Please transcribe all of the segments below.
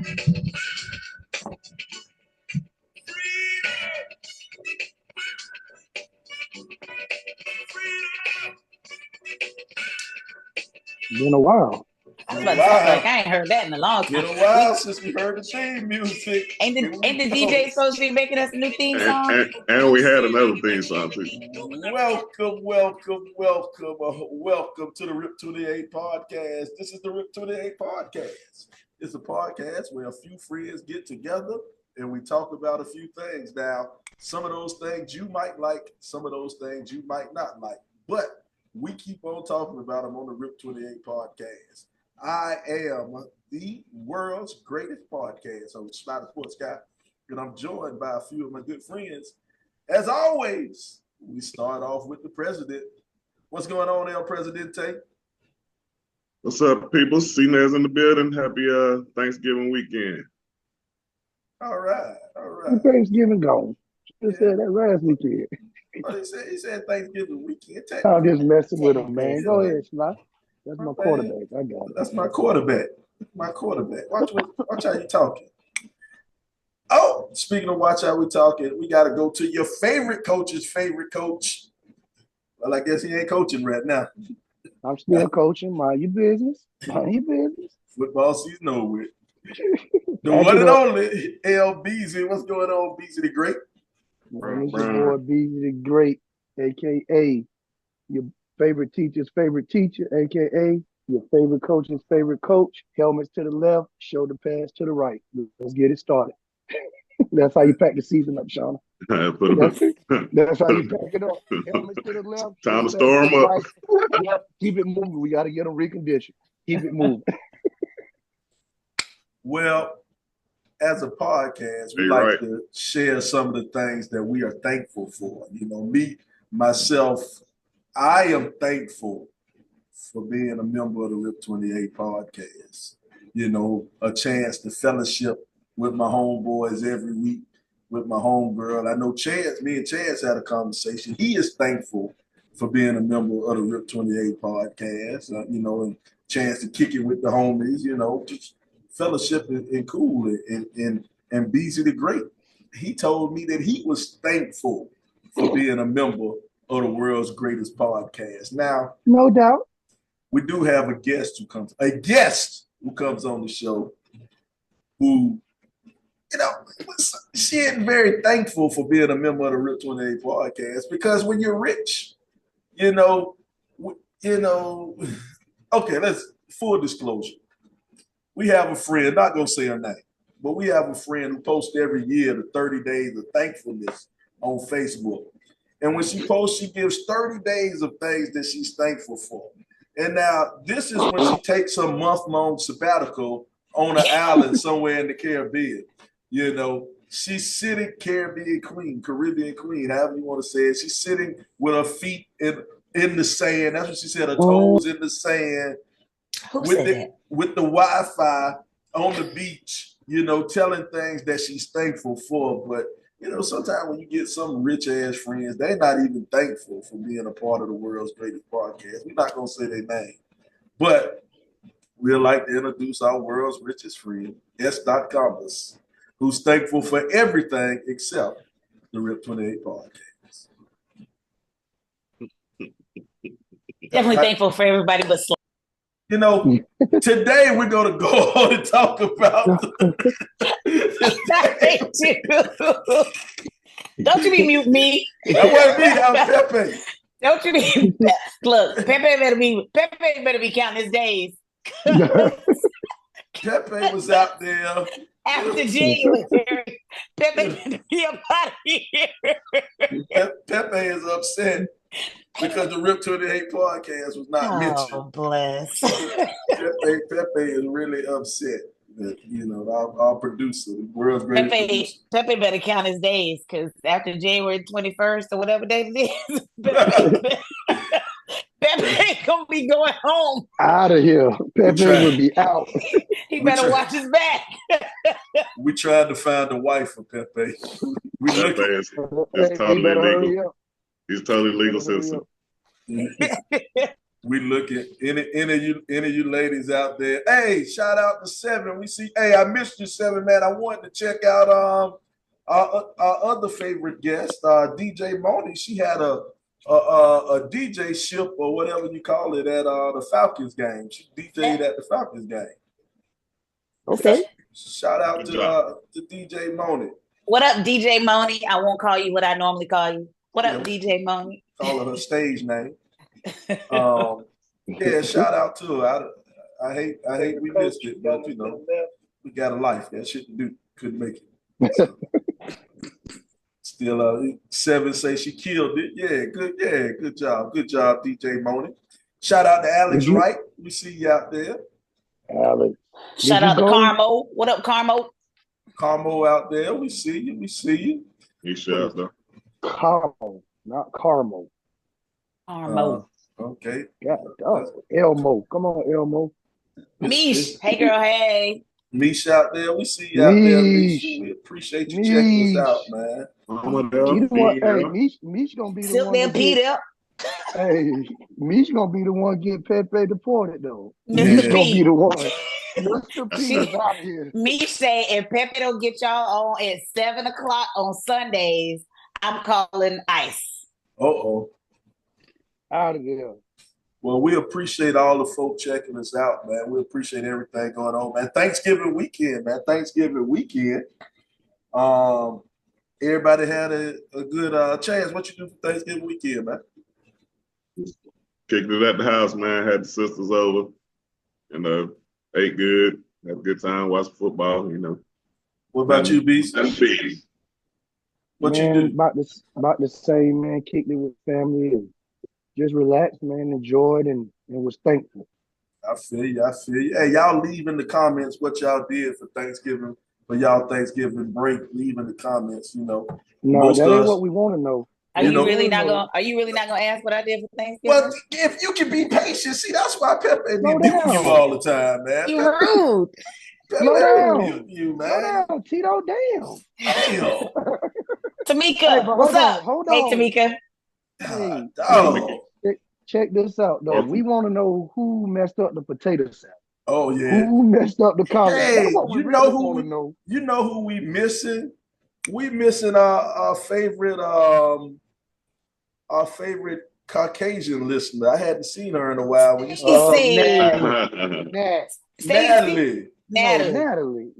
Been a while. I was about to say, like, I ain't heard that in a long time. Been a while since we heard the theme music. Ain't the DJ supposed to be making us a new theme song? And we had another theme song too. Welcome to the Rip 28 podcast. This is the Rip 28 podcast. It's a podcast where a few friends get together and we talk about a few things. Now, some of those things you might like, some of those things you might not like, but we keep on talking about them on the Rip 28 podcast. I am the world's greatest podcast host, Snyder Sports Guy, and I'm joined by a few of my good friends. As always, we start off with the president. What's going on, El Presidente? What's up, people? Cina's in the building. Happy Thanksgiving weekend. All right. Thanksgiving gone. Just said that last weekend. Oh, he said Thanksgiving weekend. I'm just messing with him, man. Go ahead, Sly. That's my quarterback. I got it. That's my quarterback. Watch how you talking. Oh, speaking of watch how we talking, we got to go to your favorite coach's favorite coach. Well, I guess he ain't coaching right now. I'm still coaching. Mind your business. Football season over with. The one and only L. Beasley. What's going on, Beasley the Great? This is your boy Beasley the Great, a.k.a. your favorite teacher's favorite teacher, a.k.a. your favorite coach's favorite coach. Helmets to the left, shoulder pads to the right. Let's get it started. That's how you pack the season up, Shauna. That's how you pack it up. Helmets to the left. Time to storm up. Right. Yep. Keep it moving. We got to get them reconditioned. Keep it moving. Well, as a podcast, we like to share some of the things that we are thankful for. You know, me, myself, I am thankful for being a member of the Rip 28 podcast. You know, a chance to fellowship with my homeboys every week, with my homegirl. I know me and Chance had a conversation. He is thankful for being a member of the Rip 28 podcast, you know, and chance to kick it with the homies, you know, just fellowship and cool. And Beasley the Great, he told me that he was thankful for being a member of the world's greatest podcast. Now, no doubt, we do have a guest who comes on the show who, you know, she isn't very thankful for being a member of the Rip 28 podcast because when you're rich, okay, let's full disclosure. We have a friend, not gonna say her name, but we have a friend who posts every year the 30 days of thankfulness on Facebook. And when she posts, she gives 30 days of things that she's thankful for. And now this is when she takes a month-long sabbatical on an island somewhere in the Caribbean. You know, she's sitting Caribbean queen, however you want to say it. She's sitting with her feet in the sand. That's what she said, her toes in the sand. With the Wi-Fi on the beach, you know, telling things that she's thankful for. But, you know, sometimes when you get some rich-ass friends, they're not even thankful for being a part of the world's greatest podcast. We're not going to say their name. But we'd like to introduce our world's richest friend, S. Commerce, who's thankful for everything except the Rip 28 podcast. Definitely thankful for everybody but slow. You know, today we're going to go on and talk about. Don't you be mute me. That wasn't me. I'm Pepe. Don't you be. Look, Pepe better be counting his days. Pepe was out there. After January, Pepe better be up out of here. Pepe is upset because the Rip 28 podcast was not mentioned. Oh, bless. Pepe is really upset that, you know, our producer, the world's greatest producer. Pepe better count his days because after January 21st or whatever day it is, Pepe ain't going to be going home. Out of here. Pepe will be out. He better watch his back. We tried to find a wife for Pepe. Pepe is totally legal. He's totally legal citizen. We look at any of you ladies out there. Hey, shout out to Seven. We see. Hey, I missed you, Seven, man. I wanted to check out our other favorite guest, DJ Moni. She had a DJ ship or whatever you call it at the Falcons game. She DJ'd at the Falcons game. Okay. Shout out to DJ Moni. What up, DJ Moni? I won't call you what I normally call you. What up, DJ Moni? Call her stage name. Yeah, shout out to her. I hate we missed it, but you know, we got a life. That shit to do. Couldn't make it. Still, Seven say she killed it. Good job, DJ Moni. Shout out to Alex Wright. We see you out there. Alex. Shout out to Carmo. What up, Carmo? Carmo out there. We see you. He shouts though. Carmo, not Carmo. Carmo. Okay. God, Elmo. Come on, Elmo. Mish. Hey, girl. Hey. Mish out there. We see you out there, Mish. We appreciate you checking us out, man. Mish gonna be the Silk one. them Pete up. Hey, Mish gonna be the one getting Pepe deported though. Mr. Mish gonna P. be the one. Mr. P is out here. Mish say if Pepe don't get y'all on at 7 o'clock on Sundays, I'm calling ICE. Out of there. Well, we appreciate all the folk checking us out, man. We appreciate everything going on, man. Thanksgiving weekend, man. Everybody had a good chance. What you do for Thanksgiving weekend, man? Kicked it at the house, man. Had the sisters over, and ate good. Had a good time. Watched football. You know. What about you, Beast? What man, you do? About the same, man. Kicked it with family and just relaxed, man. Enjoyed and was thankful. I feel you. Hey, y'all leave in the comments what y'all did for Thanksgiving. For y'all Thanksgiving break, leave in the comments. You know. No, that ain't what we want to know. Are you really not gonna ask what I did for Thanksgiving? Well, if you can be patient, see, that's why Pepe be muting you all the time, man. You rude. Slow down. You, man. Slow down, Tito. Damn. Tamika, what's up? Hold Hey, on. Tamika. Hey, check this out, though. We want to know who messed up the potato salad. Oh yeah. Who messed up the collard? Hey, you know who we missing? We missing our favorite Caucasian listener. I hadn't seen her in a while. When you Natalie. Natalie.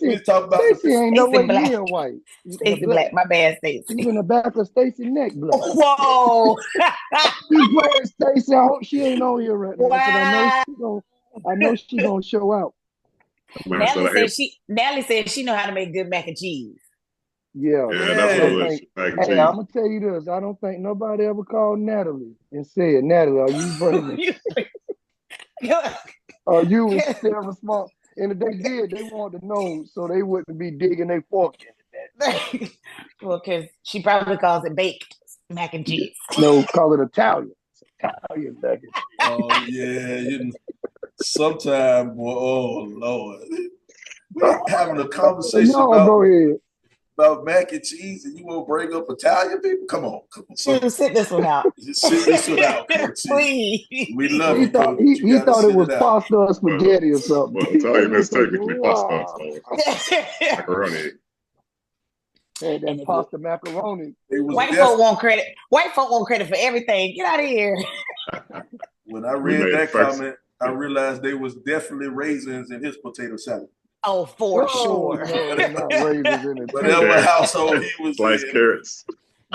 We talk about Stacey ain't no way near white. Stacey Black. My bad, Stacey. She's in the back of Stacey neck black. Whoa. You playing Stacey? I hope she ain't on here right now. Wow. I know she gonna show out. Natalie said she know how to make good mac and cheese. Yeah, that's what it is. Hey, I'm gonna tell you this. I don't think nobody ever called Natalie and said, "Natalie, are you bringing?" Or you was still responsible. And if they did, they wanted to know so they wouldn't be digging their fork in it. Well, because she probably calls it baked mac and cheese. No, call it Italian. Italian mac and cheese. Oh yeah, sometime, boy. Oh Lord, we're having a conversation go ahead. About mac and cheese, and you won't bring up Italian people? Come on. Sit this one out. Just sit this one out, Coach. Please. We love he you, thought, Coach. he thought it was pasta or spaghetti or something. Well, Italian is technically pasta. So macaroni. Hey, that pasta macaroni. White folk want credit. White folk want credit for everything. Get out of here. When I read that comment, I realized there was definitely raisins in his potato salad. Oh, for sure. No, not raisins in it. Whatever household he was sliced carrots.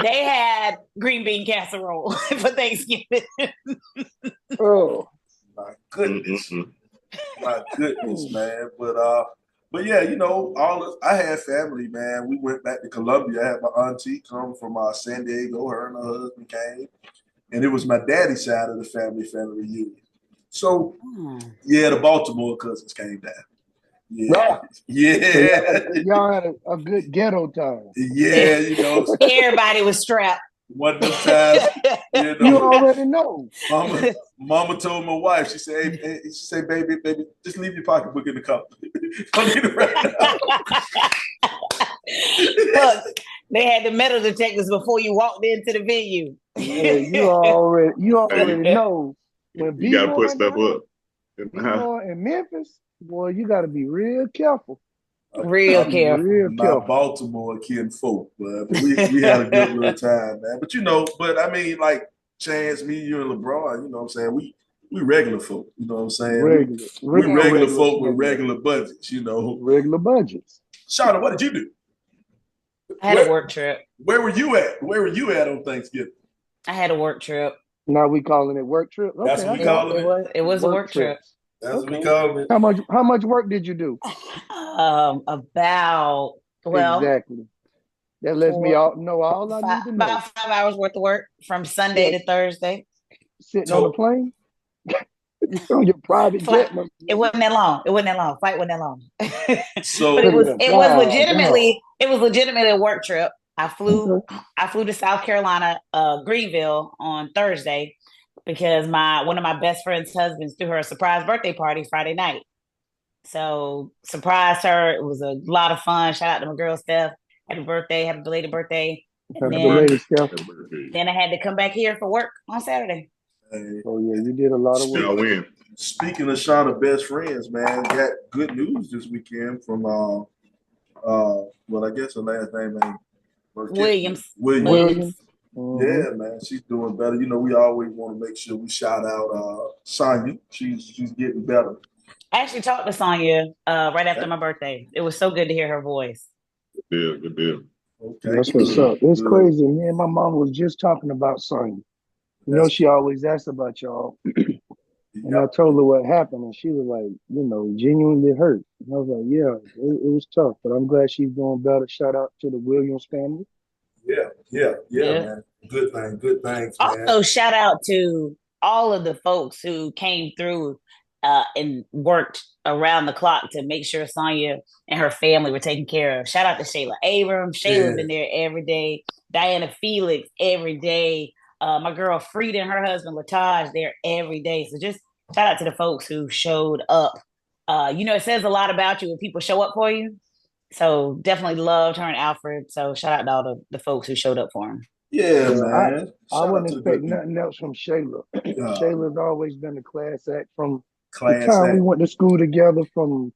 They had green bean casserole for Thanksgiving. Oh, my goodness. My goodness, man. But yeah, I had family, man. We went back to Columbia. I had my auntie come from San Diego. Her and her husband came. And it was my daddy's side of the family reunion. So, yeah, the Baltimore cousins came down. Yeah. Yeah. So y'all had a good ghetto time. Yeah, Everybody was strapped. One of them times, you already know. Mama told my wife, she said, hey, she said, baby, just leave your pocketbook in the car. Don't need it right now. Look, they had the metal detectors before you walked into the venue. Yeah, you already know. when You got to B-more put in the stuff house, up in the house. B-more in Memphis, boy, you got to be real careful. Real careful. Real My careful. Baltimore kinfolk, but we had a good little time, man. But but I mean, like Chance, me, you, and LeBron, you know what I'm saying? We regular folk, you know what I'm saying? We regular folk with regular budgets, you know. Regular budgets. Shauna, what did you do? I had a work trip. Where were you at? Where were you at on Thanksgiving? I had a work trip. Now we calling it work trip. Okay, That's what we calling it. It was a work trip. That's what we call it. How much work did you do? About exactly. That lets me know all I need to know. About 5 hours worth of work from Sunday to Thursday. Sitting on a plane? On your private jet? It wasn't that long. Flight wasn't that long. So but it was legitimately a work trip. I flew to South Carolina, Greenville on Thursday because one of my best friend's husbands threw her a surprise birthday party Friday night. So surprised her. It was a lot of fun. Shout out to my girl Steph. Happy belated birthday. Then I had to come back here for work on Saturday. Oh yeah, you did a lot of work. Speaking of Shauna's best friends, man, got good news this weekend from I guess her last name ain't Williams. Mm-hmm. Yeah, man, she's doing better. You know, we always want to make sure we shout out Sonya. She's getting better. I actually talked to Sonya right after my birthday. It was so good to hear her voice. Good deal. Okay. That's what's up. It's crazy. Me and my mom was just talking about Sonya. You know, she always asks about y'all. And I told her what happened, and she was like, genuinely hurt. And I was like, yeah, it was tough, but I'm glad she's doing better. Shout out to the Williams family. Yeah, man. Good things, man. Also, shout out to all of the folks who came through and worked around the clock to make sure Sonya and her family were taken care of. Shout out to Shayla Abrams. Shayla's been there every day. Diana Felix every day. My girl Frida and her husband Lataj there every day. So just shout out to the folks who showed up. It says a lot about you when people show up for you. So definitely loved her and Alfred. So shout out to all the folks who showed up for him. Yeah, man. I wouldn't expect nothing else from Shayla. Shayla's always been a class act from the time we went to school together, from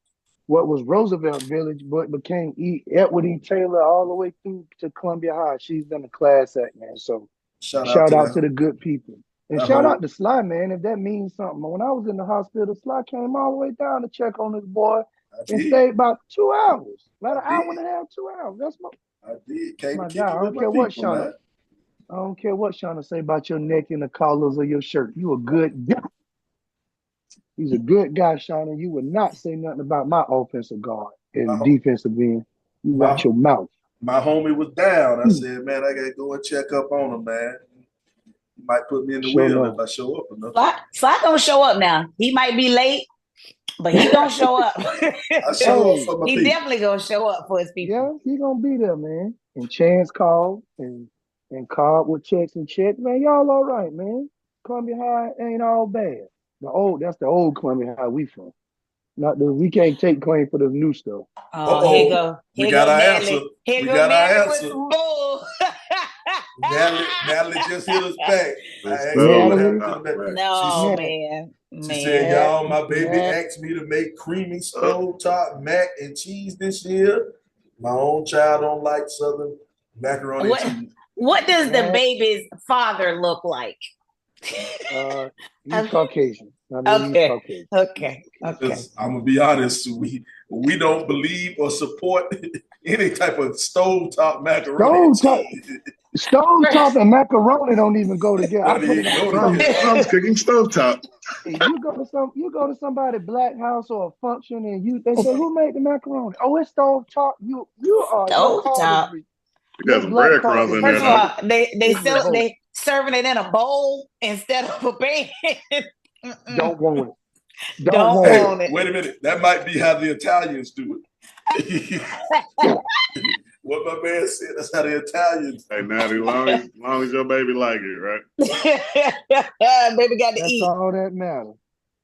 what was Roosevelt Village, but became Edward E. Taylor all the way through to Columbia High. She's been a class act, man. So shout out to the good people. And shout out to Sly, man, if that means something. When I was in the hospital, Sly came all the way down to check on this boy and stayed about 2 hours. About an hour and a half, 2 hours. That's I did. my guy. I don't care what Shauna. I don't care what Shauna say about your neck and the collars of your shirt. You a good guy. He's a good guy, Shauna. You would not say nothing about my offensive guard and defensive end. You watch your mouth. My homie was down. I said, man, I got to go and check up on him, man. He might put me in the wheel if I show up enough. Sly gonna show up now. He might be late, but he gonna show up. I show up for my people. Definitely gonna show up for his people. Yeah, he gonna be there, man. And Chance called and Cobb with checks and checks. Man, y'all all right, man. Columbia High ain't all bad. That's the old Columbia High we from. We can't take claim for the new stuff. Here go. We got our answer. Here go Natalie with some bull. Natalie just hit us back. No, man. She said, y'all, my baby asked me to make creamy stovetop mac and cheese this year. My own child don't like Southern macaroni and cheese. What does the baby's father look like? He's Caucasian. Okay. I'm gonna be honest. We don't believe or support any type of stovetop macaroni. Stovetop and macaroni don't even go together. I'm cooking stovetop. You go to somebody's black house or a function, and they say, "Who made the macaroni?" Oh, it's stovetop. You are stovetop. You got some breadcrumbs in there. First of all, they serving it in a bowl instead of a pan. Don't want it. Don't want it. Wait a minute. That might be how the Italians do it. What my man said, that's how the Italians do it. Hey, Natty, as long as your baby like it, right? Baby got to eat. That's all that matters.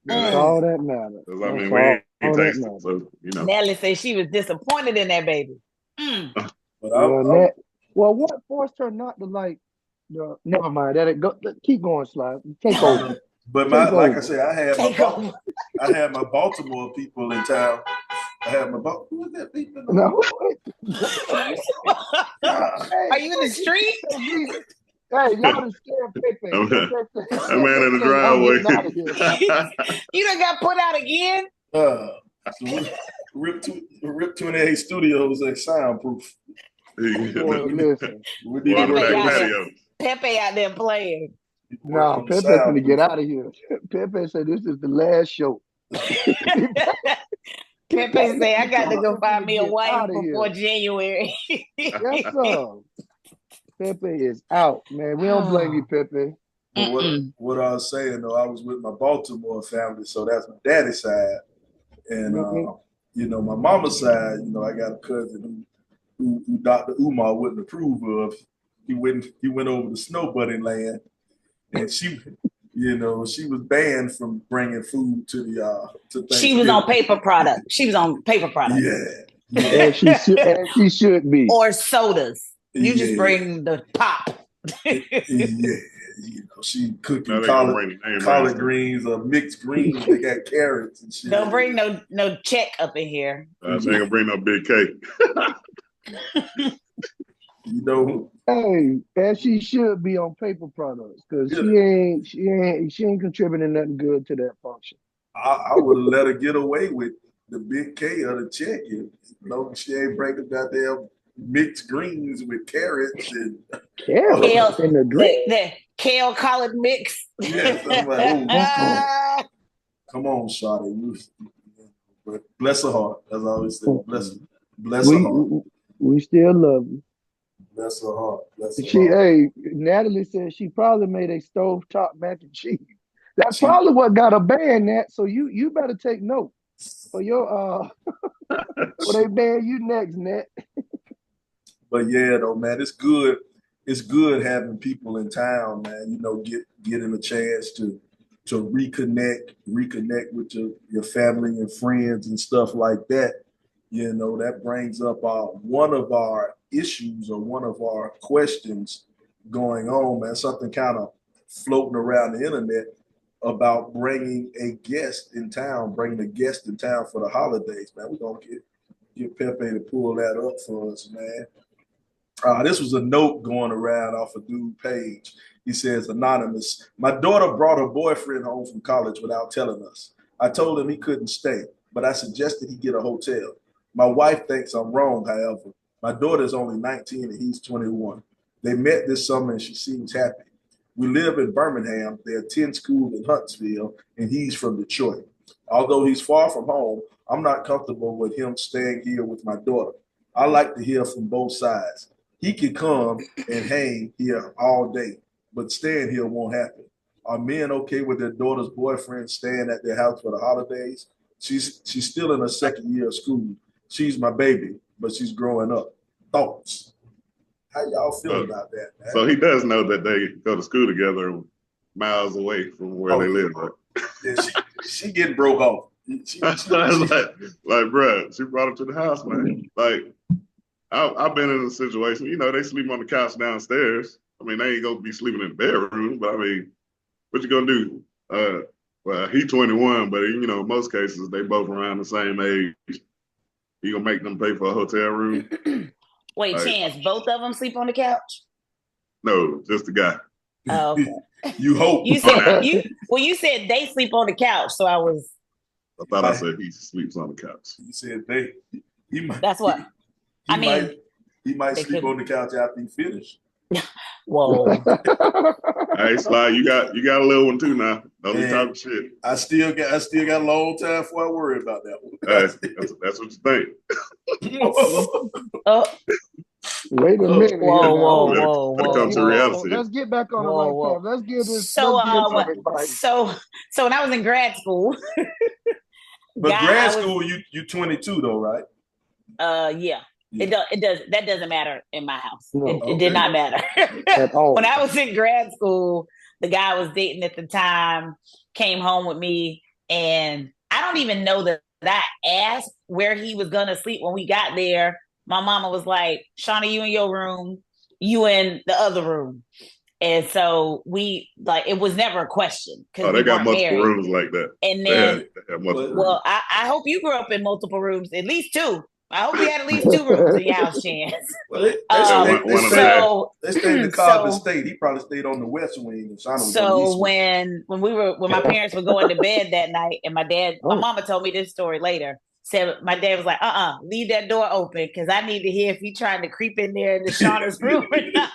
That's all that matters. I mean, we ain't tasted it, so, Nelly said she was disappointed in that baby. What forced her not to like? Never mind. Keep going, Slide. Take over. But like I said, I had my Baltimore people in town. I had my who was that people? No. Are you in the street? Hey, y'all done scared Pepe. That man in the driveway. You done got put out again? So Rip 28 Studios are soundproof. Boy, listen. Pepe out there playing. No, Pepe's gonna get out of here. Pepe said this is the last show. Pepe say I got to go find me a wife before January. Yes, sir. Pepe is out, man. We don't blame you, Pepe. But what I was saying though, I was with my Baltimore family, so that's my daddy's side, and my mama's side. I got a cousin who Dr. Umar wouldn't approve of. He went over to snow bunny land, and she was banned from bringing food to She was on paper product. Yeah. As she should be. Or sodas. You just bring the pop. She cooking collard greens or mixed greens. They got carrots and shit. Don't bring no check up in here. She ain't gonna bring no big cake. Hey, as she should be on paper products, because she ain't contributing nothing good to that function. I would have let her get away with the big K of the check. She ain't breaking goddamn mixed greens with carrots and carrots in the drink. The kale collard mix. Yes, I'm like, come on, Shawty. But bless her heart, as I always say. Bless her heart. We still love you. Bless her heart. Hey, Natalie said she probably made a stovetop mac and cheese. That's probably what got her banned, Nat. So you better take note for your for they ban you next, Nat. But yeah, though, man, it's good. It's good having people in town, man. Getting a chance to reconnect with your family and friends and stuff like that. That brings up one of our issues or one of our questions going on, man. Something kind of floating around the internet about bringing a guest in town for the holidays, man. We're gonna get Pepe to pull that up for us, man. This was a note going around off a dude page. He says, anonymous, my daughter brought her boyfriend home from college without telling us. I told him he couldn't stay, but I suggested he get a hotel. My wife thinks I'm wrong, however. My daughter's only 19 and he's 21. They met this summer and she seems happy. We live in Birmingham. They attend school in Huntsville, and he's from Detroit. Although he's far from home, I'm not comfortable with him staying here with my daughter. I like to hear from both sides. He could come and hang here all day, but staying here won't happen. Are men okay with their daughter's boyfriend staying at their house for the holidays? She's still in her second year of school. She's my baby, but she's growing up. Thoughts? How y'all feel about that, man? So he does know that they go to school together miles away from where they live, right? Yeah, she getting broke off. Like, bro, she brought him to the house, man. Like, I've been in a situation, they sleep on the couch downstairs. I mean, they ain't gonna be sleeping in the bedroom, but I mean, what you gonna do? Well, he 21, but in most cases, they both around the same age. You gonna make them pay for a hotel room? Wait, Chance, both of them sleep on the couch? No, just the guy. Oh, okay. You hope. You said they sleep on the couch, so I thought I said he sleeps on the couch. You said they. He might, that's what. He might sleep on the couch after he finished. Whoa. Hey, Sly, you got a little one too now. Don't be talking shit. I still got a long time before I worry about that one. That's what you think. Wait a minute. Whoa. Come to reality. Let's get back on the right path. Let's give this. So when I was in grad school. But grad school, you 22 though, right? Yeah. That doesn't matter in my house. No, it did not matter at all. When I was in grad school, the guy I was dating at the time came home with me, and I don't even know that I asked where he was gonna sleep when we got there. My mama was like, Shauna, you in your room, you in the other room. And so it was never a question because Oh, we they got weren't multiple married. rooms like that. And They then, had multiple Well, rooms. I hope you grew up in multiple rooms, at least two. I hope you had at least two rooms in your house, Chance. Well, they Um, stayed so, in the Carbon State. He probably stayed on the west wing, and Shauna was on the so east wing. when my parents were going to bed that night, and my Oh. mama told me this story later. Said my dad was like, leave that door open because I need to hear if he trying to creep in there into Shauna's room or not.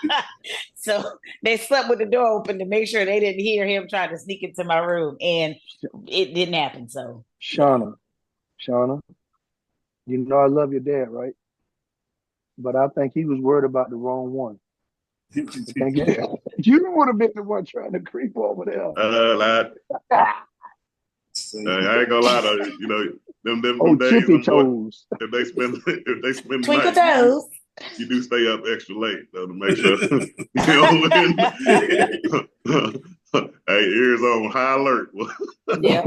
So they slept with the door open to make sure they didn't hear him trying to sneak into my room, and it didn't happen. So Shauna, you know I love your dad, right? But I think he was worried about the wrong one. You would have been the one trying to creep over there. Lad, I ain't gonna lie though. You know, them days, chippy them toes. boys, if they spend the twinkle night, toes. you do stay up extra late though to make sure. Hey, ears on high alert. Yeah.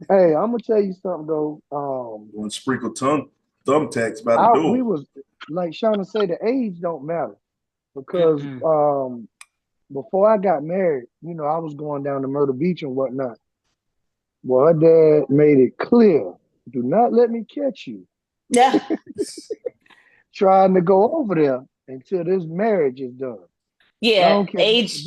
Hey, I'm gonna tell you something though. One sprinkle thumbtacks by the door. We was like Shauna said, the age don't matter because before I got married, you know, I was going down to Myrtle Beach and whatnot. Well, her dad made it clear: do not let me catch you. Yeah. Trying to go over there until this marriage is done. Yeah, age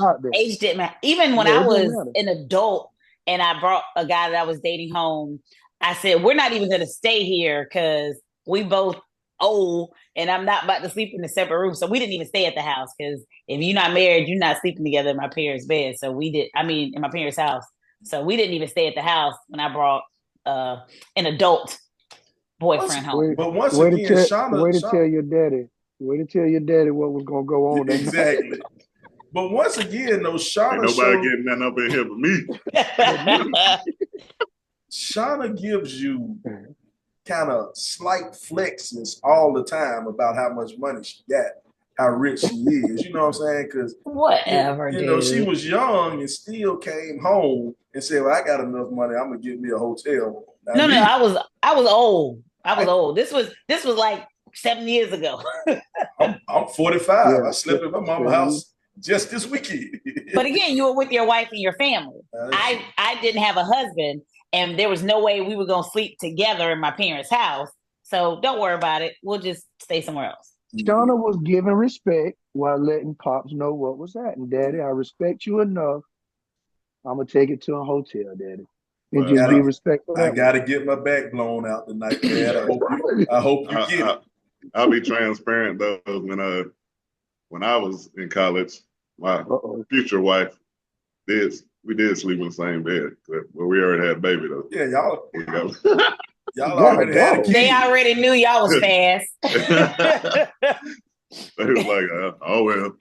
didn't matter. Even when I was an adult and I brought a guy that I was dating home, I said, we're not even going to stay here because we both old and I'm not about to sleep in a separate room. So we didn't even stay at the house because if you're not married, you're not sleeping together in my parents' bed. So in my parents' house. So we didn't even stay at the house when I brought an adult boyfriend home. But once again, Shauna, wait to tell your daddy what was going to go on. Exactly. But once again, though, Shauna ain't nobody getting nothing up in here but me. Shauna gives you kind of slight flexes all the time about how much money she got, how rich she is. You know what I'm saying? Because whatever, you know, she was young and still came home and said, "Well, I got enough money. I'm gonna get me a hotel." No, I was old. I was old. This was like 7 years ago. I'm 45. Yeah, I slept in my mama's house just this weekend. But again, you were with your wife and your family. I didn't have a husband, and there was no way we were going to sleep together in my parents' house. So don't worry about it. We'll just stay somewhere else. Shauna was giving respect while letting Pops know what was that. And Daddy, I respect you enough. I'm going to take it to a hotel, Daddy. And just be respectful. I got to get my back blown out tonight, Dad. I hope you get it. I'll be transparent though. When I was in college, my future wife we did sleep in the same bed, but we already had a baby though. Yeah, y'all already had a kid. They already knew y'all was fast. They was like, oh well.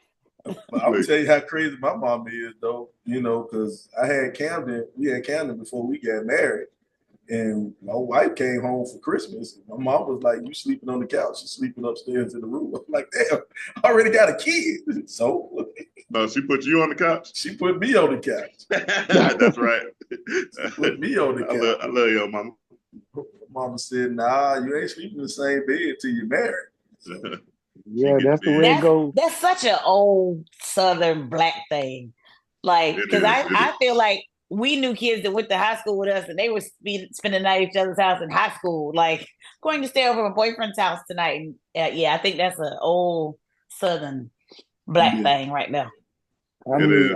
But I'm gonna tell you how crazy my mom is though. You know, because we had Camden before we got married. And my wife came home for Christmas. My mom was like, "You sleeping on the couch? You sleeping upstairs in the room?" I'm like, "Damn, I already got a kid." So, no, she put you on the couch. She put me on the couch. That's right. She put me on the couch. I love your mama. Mama said, "Nah, you ain't sleeping in the same bed till you're married." So, yeah, that's the way it goes. That's such an old Southern Black thing. Like, because I feel like we knew kids that went to high school with us and they were spending the night at each other's house in high school. Like, going to stay over at my boyfriend's house tonight. And, I think that's an old Southern Black thing right now. It is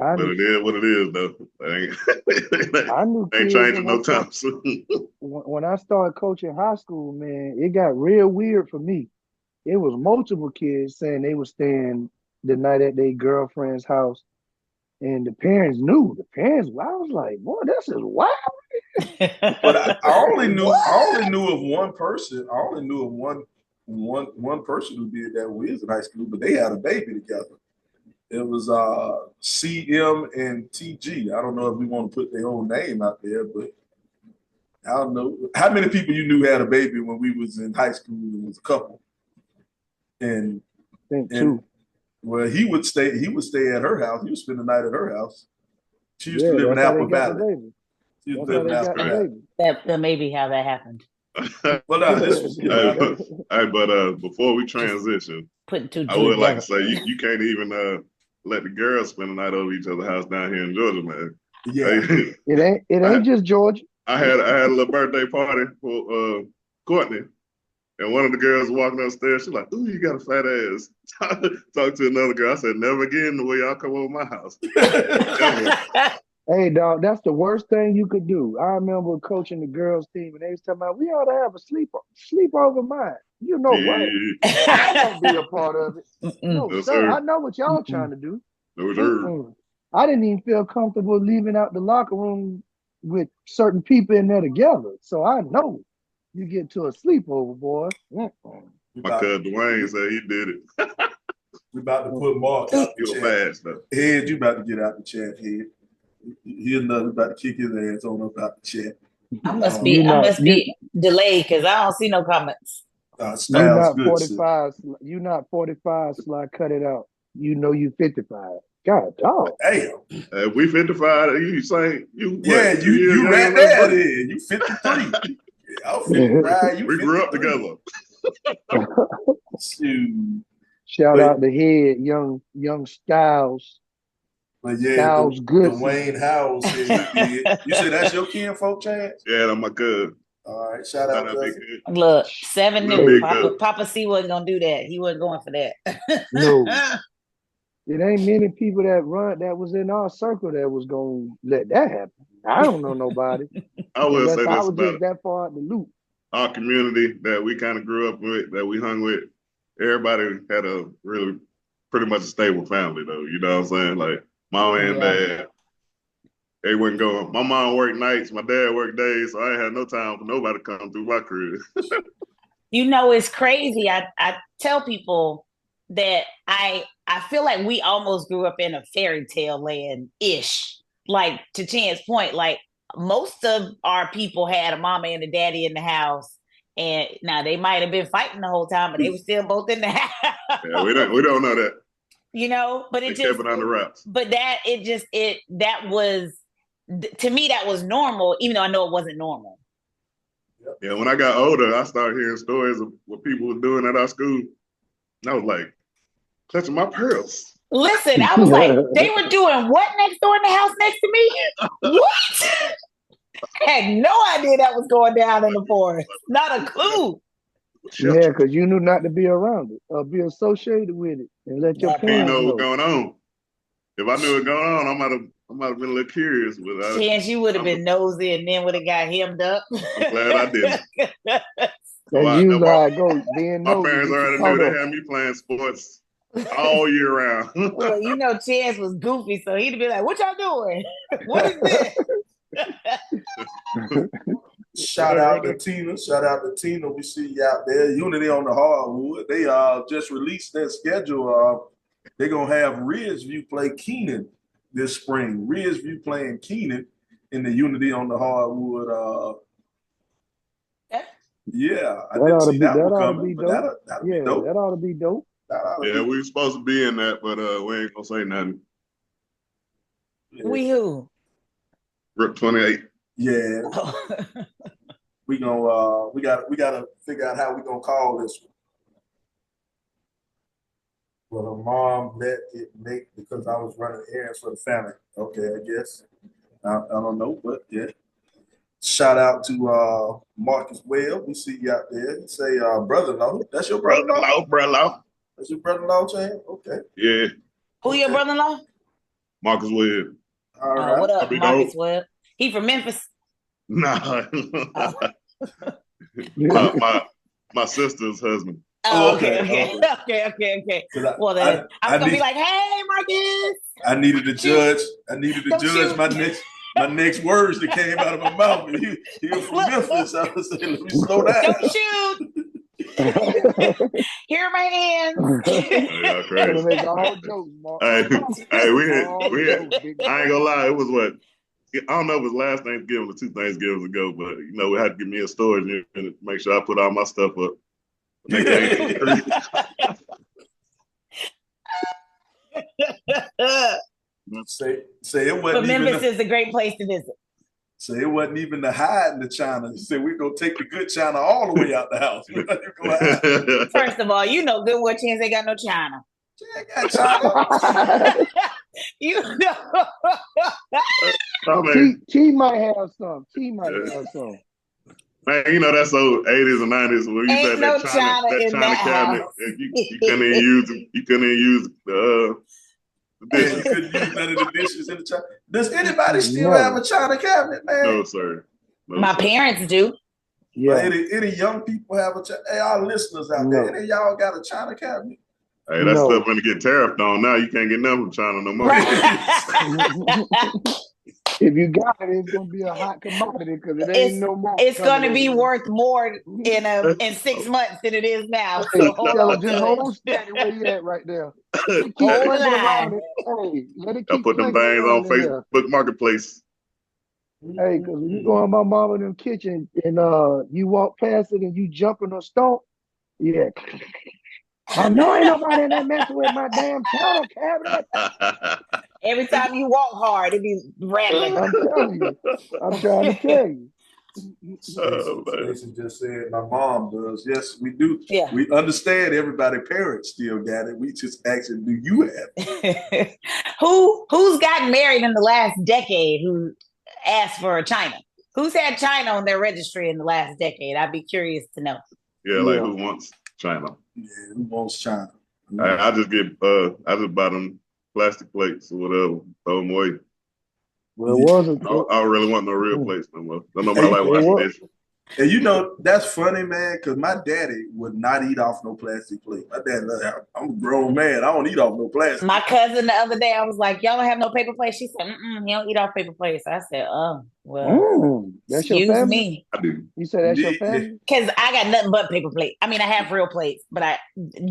what it is, though. I knew ain't changing no time soon. When I started coaching high school, man, it got real weird for me. It was multiple kids saying they were staying the night at their girlfriend's house. And the parents knew. I was like, boy, this is wild. But I only knew of one person. I only knew of one person who did that when we was in high school, but they had a baby together. It was CM and TG. I don't know if we want to put their own name out there, but I don't know. How many people you knew had a baby when we was in high school? It was a couple. And I think two. Well, he would stay at her house. He would spend the night at her house. She used to live in Apple Valley. She used to live in Apple Valley. That may be how that happened. Well, this was, but before we transition, putting two I would like to say you can't even let the girls spend the night over each other's house down here in Georgia, man. Yeah. It ain't just Georgia. I had a little birthday party for Courtney, and one of the girls walking upstairs. She's like, "Ooh, you got a fat ass." Talk to another girl. I said, "Never again the way y'all come over my house." Hey, dog, that's the worst thing you could do. I remember coaching the girls' team, and they was talking about we ought to have a sleepover mine. You know what? I don't be a part of it. No, No, sir. sir. I know what y'all trying to do. No, sir. I didn't even feel comfortable leaving out the locker room with certain people in there together. So I know you get to a sleepover, boy. My cousin Dwayne said he did it. We about to put Mark out the He was chat. fast though. Head, you about to get out the chat, Head. He'll know about to kick his ass on up out the chat. I must be delayed because I don't see no comments. You're not 45. You're not 45, Sly. Cut it out. You know you 55. God, dog. Damn. We 55. You saying you? Yeah, what, you right there. Then you 53. I'm 55. You we 53. grew up together. Shout out to Head, young Styles. But yeah, Styles good. Dwayne Howell said he did. You said that's your kinfolk, Chad? Yeah, that's my cousin. All right, shout out to Look, 7 new. Papa C wasn't gonna do that. He wasn't going for that. No. It ain't many people that was in our circle that was gonna let that happen. I don't know nobody. I will say this I was about just that far out the loop. Our community that we kind of grew up with, that we hung with, everybody had a really pretty much a stable family though. You know what I'm saying? Like mom and dad, they wouldn't go. My mom worked nights, my dad worked days, so I ain't had no time for nobody to come through my crib. You know, it's crazy. I tell people that I feel like we almost grew up in a fairy tale land-ish. Like to Chan's point, like most of our people had a mama and a daddy in the house. And now they might have been fighting the whole time, but they were still both in the house. Yeah, we don't know that. You know, but it just kept it under wraps. But that was to me that was normal, even though I know it wasn't normal. Yeah, when I got older, I started hearing stories of what people were doing at our school. And I was like, clutching my pearls. Listen, I was like, they were doing what next door in the house next to me? What? I had no idea that was going down in the forest. Not a clue. Yeah, because you knew not to be around it or be associated with it and let your parents know what's going on. If I knew what was going on, I might have been a little curious. Chance, you would have been nosy and then would have got hemmed up. I'm glad I didn't. My parents already knew they had me playing sports all year round. Well, you know, Chance was goofy, so he'd be like, "What y'all doing? What is this?" Shout out to Tina. We see you out there. Unity on the Hardwood. They just released their schedule. They're gonna have Ridgeview play Keenan this spring. Ridgeview playing Keenan in the Unity on the Hardwood. Yeah, I didn't see that one coming. That ought to be dope. Yeah, we were supposed to be in that, but we ain't gonna say nothing. We who? Rip 28. Yeah. We gotta figure out how we gonna call this one. Well, her mom let it make because I was running errands for the family. Okay, I guess. I don't know, but yeah. Shout out to Marcus Webb. We see you out there. Say brother-in-law. That's your brother-in-law? Brother-in-law. That's your brother-in-law, Chan? Okay. Yeah. Who your brother-in-law? Marcus Webb. All right. What up, Marcus Webb? He from Memphis? Nah. my sister's husband. Oh, okay. Well, then I was gonna be like, "Hey, Marcus." I needed to judge. My next words that came out of my mouth. He was from Memphis. I was saying, let me slow down. Don't shoot. Here are my hands. Yeah, crazy. Make all jokes, Mark. Hey, we had, I ain't gonna lie, it was what? I don't know if it was last Thanksgiving or 2 Thanksgivings ago, but we had to give me a storage and make sure I put all my stuff up. Say it wasn't. But Memphis is a great place to visit. So it wasn't even the hide in the China. He said we're gonna take the good China all the way out the house. First of all, you know good what Chance ain't got no China. She ain't got China. You know. I mean, T might have some. T might have some. man, you know that's old 80s and 90s when you Ain't said no that China in China that cabinet, house. and you couldn't even use the Yeah, you dishes. couldn't use none of the dishes in the China. Does anybody still No. have a China cabinet, man? No, sir. No, My sir. parents do. Yeah. Any young people have a China? Hey, our listeners out there, any of y'all got a China cabinet? Hey, that No. stuff when it get tariffed on now, you can't get nothing from China no more. If you got it, it's gonna be a hot commodity because it ain't no more. It's going to coming be over worth more in 6 months than it is now. here. So hold Stella, on just to hold it. steady where you at right there. Keep Hold clicking the around line. it. Hey, let it I keep put them clicking things around on in there. Facebook Marketplace. Hey, because when you go in my mama in the kitchen and you walk past it and you jump in a stall, yeah. I know ain't nobody in there messing with my damn China cabinet. Every time you walk hard, it be rattling. I'm telling you. I'm trying to tell you. Stacey just said my mom does. Yes, we do. Yeah. We understand everybody parents still got it. We just asking, do you have it? Who's gotten married in the last decade who asked for a China? Who's had China on their registry in the last decade? I'd be curious to know. Yeah, like who wants China? Yeah, who wants China? I just buy them plastic plates or whatever, throw them away. Well, it wasn't. I don't really want no real plates no more. Don't nobody like washing dishes. And you know, that's funny, man, because my daddy would not eat off no plastic plate. My dad, I'm a grown man. I don't eat off no plastic. My cousin the other day, I was like, y'all don't have no paper plates? She said, he don't eat off paper plates. I said, oh, well, that's your excuse family? me. I do. You said that's your family? Because I got nothing but paper plates. I mean, I have real plates, but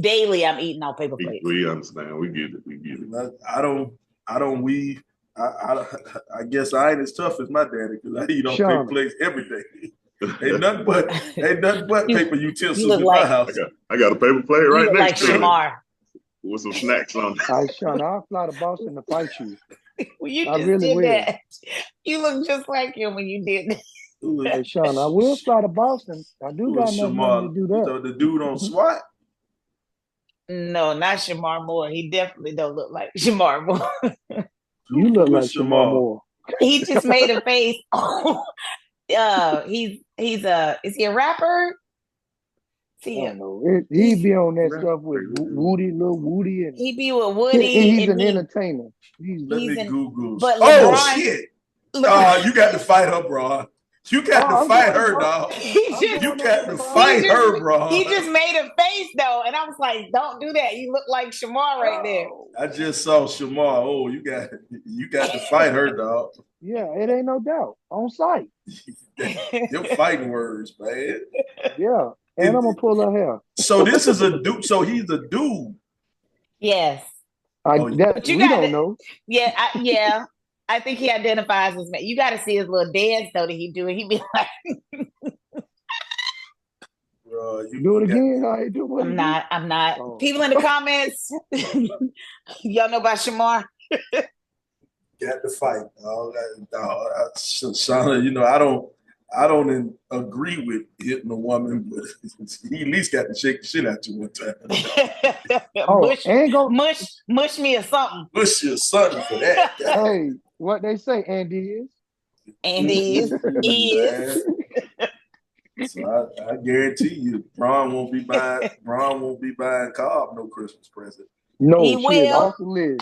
daily I'm eating off paper plates. We understand. We get it. I don't weave. I guess I ain't as tough as my daddy because I eat on paper plates every day. Ain't nothing but paper utensils in my house. I got a paper plate right next to Shamar. it with some snacks on it. All right, Sean, I'll fly to Boston to fight you. Well, you I just really did will. that. You look just like him when you did that. Hey, Sean, I will fly to Boston. I do got enough money to do that. So the dude on SWAT? No, not Shamar Moore. He definitely don't look like Shamar Moore. You look like Shamar Moore. He just made a face. Is he a rapper? I don't know. He be on that stuff with Lil Woody, and he be with Woody. He's an entertainer. Let me Google. But LeBron, shit! You got to fight her, bro. You got to fight her, dog. You got to fight her, bro. He just made a face though, and I was like, "Don't do that. You look like Shamar right there." I just saw Shamar. Oh, you got to fight her, dog. Yeah, it ain't no doubt. On site. Them fighting words, man. Yeah, and I'm gonna pull her hair. So this is a dude. So he's a dude. Yes. We don't know. Yeah, I think he identifies as man. You got to see his little dance though that he do. He be like, do it again. I ain't do it. I'm not. Oh. People in the comments, y'all know about Shamar. Got to fight, dog. Shauna, you know, I don't agree with hitting a woman, but he at least got to shake the shit out you one time. Mush me or something. Mush you or something for that. Hey, what they say, Andy is. So I guarantee you, Braun won't be buying Cobb no Christmas present. No, he will.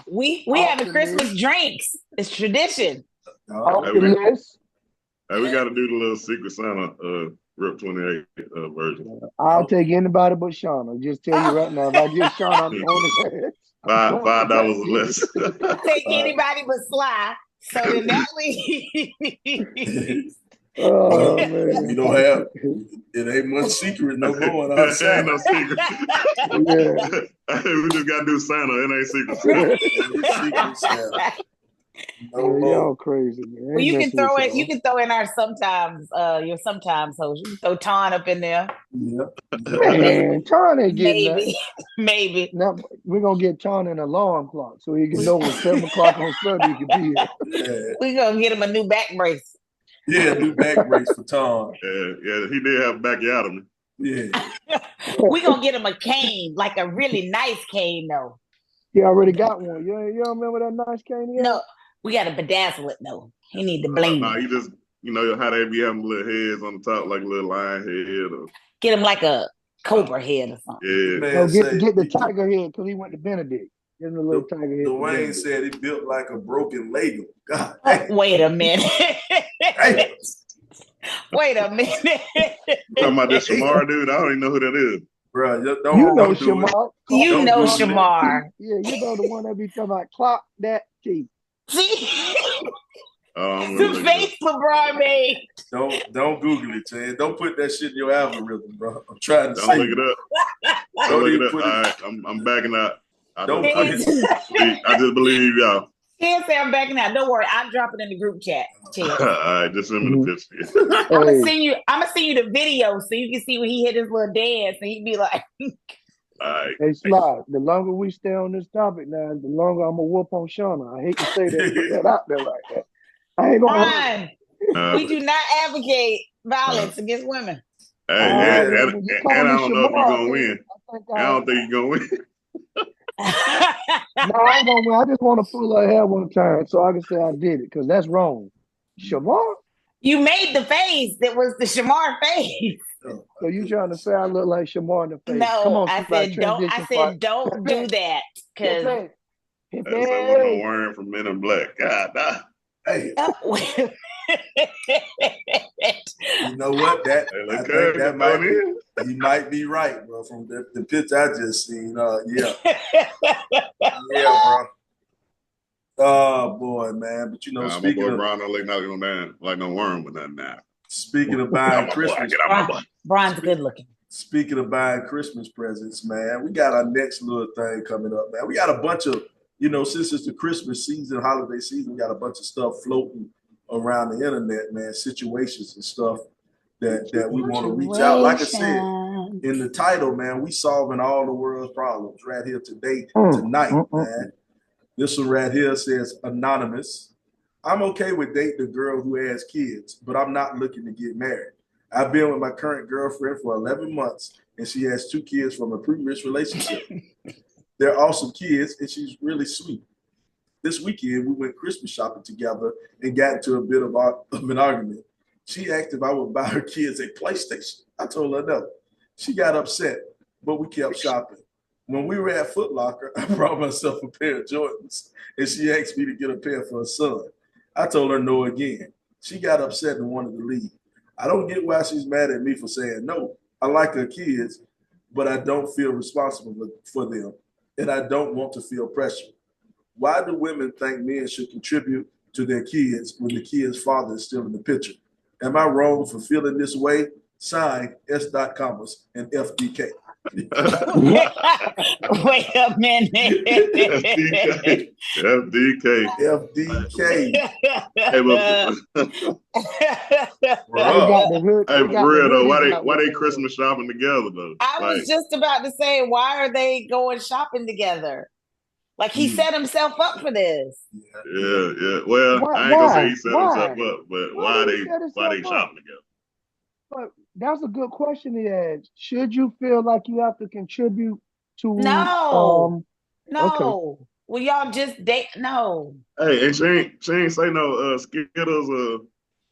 We having Christmas drinks. It's tradition. We got to do the little Secret Santa Rip 28 version. I'll take anybody but Sean. I'll just tell you right now. If I get Sean, I'm on his head. $5 or less. I'll take anybody but Sly. So then that way. Oh man! You don't have it. Ain't much secret no more outside. Ain't no secret. Yeah. We just gotta do Santa. It ain't secret. Secret Santa. Y'all crazy, man. Well, you can throw it. You can throw in our sometimes. Your sometimes host. You can throw Ton up in there. Yep. Man, Ton ain't getting that. Maybe. Now we're gonna get Ton an alarm clock so he can know when 7 o'clock on Sunday he can be here. We're gonna get him a new back brace. Yeah, new back brace for Tom. Yeah, he did have a backyard. Yeah. We're gonna get him a cane, like a really nice cane though. He already got one. You don't remember that nice cane he had? No, we got to bedazzle it though. He need to bling Nah, it. you just how they be having little heads on the top, like a little lion head. Or, Get him like a cobra head or something. yeah. Man, No, say get the tiger head because he went to Benedict. Get him a little tiger head. for Dwayne Benedict. said he built like a broken Lego. God, Wait a minute. damn. Wait a minute. Talking about this Shamar dude, I don't even know who that is. Bro, You know don't do it. Shamar. You Don't know do it. Shamar. Yeah, you know the one that be talking about clock that T. See? I'm The gonna look it face LeBron made. Don't Google it, Chad. Don't put that shit in your algorithm, bro. I'm trying to up. Don't see. look it up. Don't Don't look even it up. put All it. right, I'm backing out. I Don't just, put I, it. just, I just believe y'all. Can't say I'm backing out. Don't worry, I'll drop it in the group chat. All right, just send me the picture. I'm gonna Hey, send you the video so you can see when he hit his little dance and he'd be like, All right. hey, Sly, the longer we stay on this topic now, the longer I'm going to whoop on Shauna. I hate to say that, put that out there like that. I ain't going to. Brian, we do not advocate violence against women. Hey, Yeah. When you call and me I don't know if you're Shamar, gonna win. I don't think you're gonna win. No, I ain't gonna win. I just want to pull her hair one time so I can say I did it because that's wrong. Shamar? You made the face that was the Shamar face. So you trying to say I look like Shamar in the face? Come No, on, I Sly, said don't. I transition said part. don't do that because Pepe, That's like one Pepe. no worm from Men in Black. God, nah. Hey, you know what? Hey, I look, think that might be. in. He might be right, bro. From the picture I just seen. Yeah, bro. Oh boy, man. But Nah, my speaking boy of Brown don't look nothing down, like no worm or nothing now. speaking of Get out buying my boy. Christmas, Get out my boy. Brian's good looking. speaking of buying Christmas presents, man, we got our next little thing coming up, man. We got a bunch of, since it's the Christmas season, holiday season, we got a bunch of stuff floating around the internet, man, situations and stuff that we want to reach out. Like I said, in the title, man, we solving all the world's problems right here today, tonight, man. This one right here says, anonymous. I'm okay with dating a girl who has kids, but I'm not looking to get married. I've been with my current girlfriend for 11 months, and she has 2 kids from a previous relationship. They're awesome kids, and she's really sweet. This weekend, we went Christmas shopping together and got into a bit of an argument. She asked if I would buy her kids a PlayStation. I told her no. She got upset, but we kept shopping. When we were at Foot Locker, I brought myself a pair of Jordans, and she asked me to get a pair for her son. I told her no again. She got upset and wanted to leave. I don't get why she's mad at me for saying no. I like her kids, but I don't feel responsible for them, and I don't want to feel pressure. Why do women think men should contribute to their kids when the kid's father is still in the picture? Am I wrong for feeling this way? Signed, S. Commas and FDK. Wait a minute. FDK. FDK. Hey, for real though, why they Christmas shopping together though? I was just about to say, why are they going shopping together? Like he set himself up for this. Yeah. Well, I ain't gonna say he set himself up, but why they shopping together? But that's a good question he asked. Should you feel like you have to contribute to? No. Okay. Well, y'all just date. No. Hey, and she ain't say no Skittles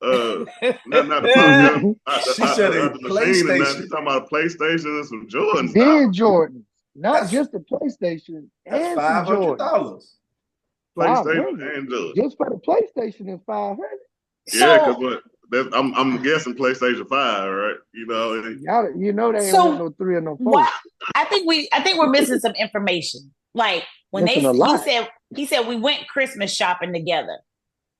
or not the She said a PlayStation. She's talking about a PlayStation and some Jordans. Then Jordans. Not just the PlayStation. That's and $500. PlayStation and Jordans. Just for the PlayStation is $500. Yeah, because what? I'm guessing PlayStation 5, right? You know they ain't want no 3 or no 4. Well, I think we're missing some information. Like when he said we went Christmas shopping together.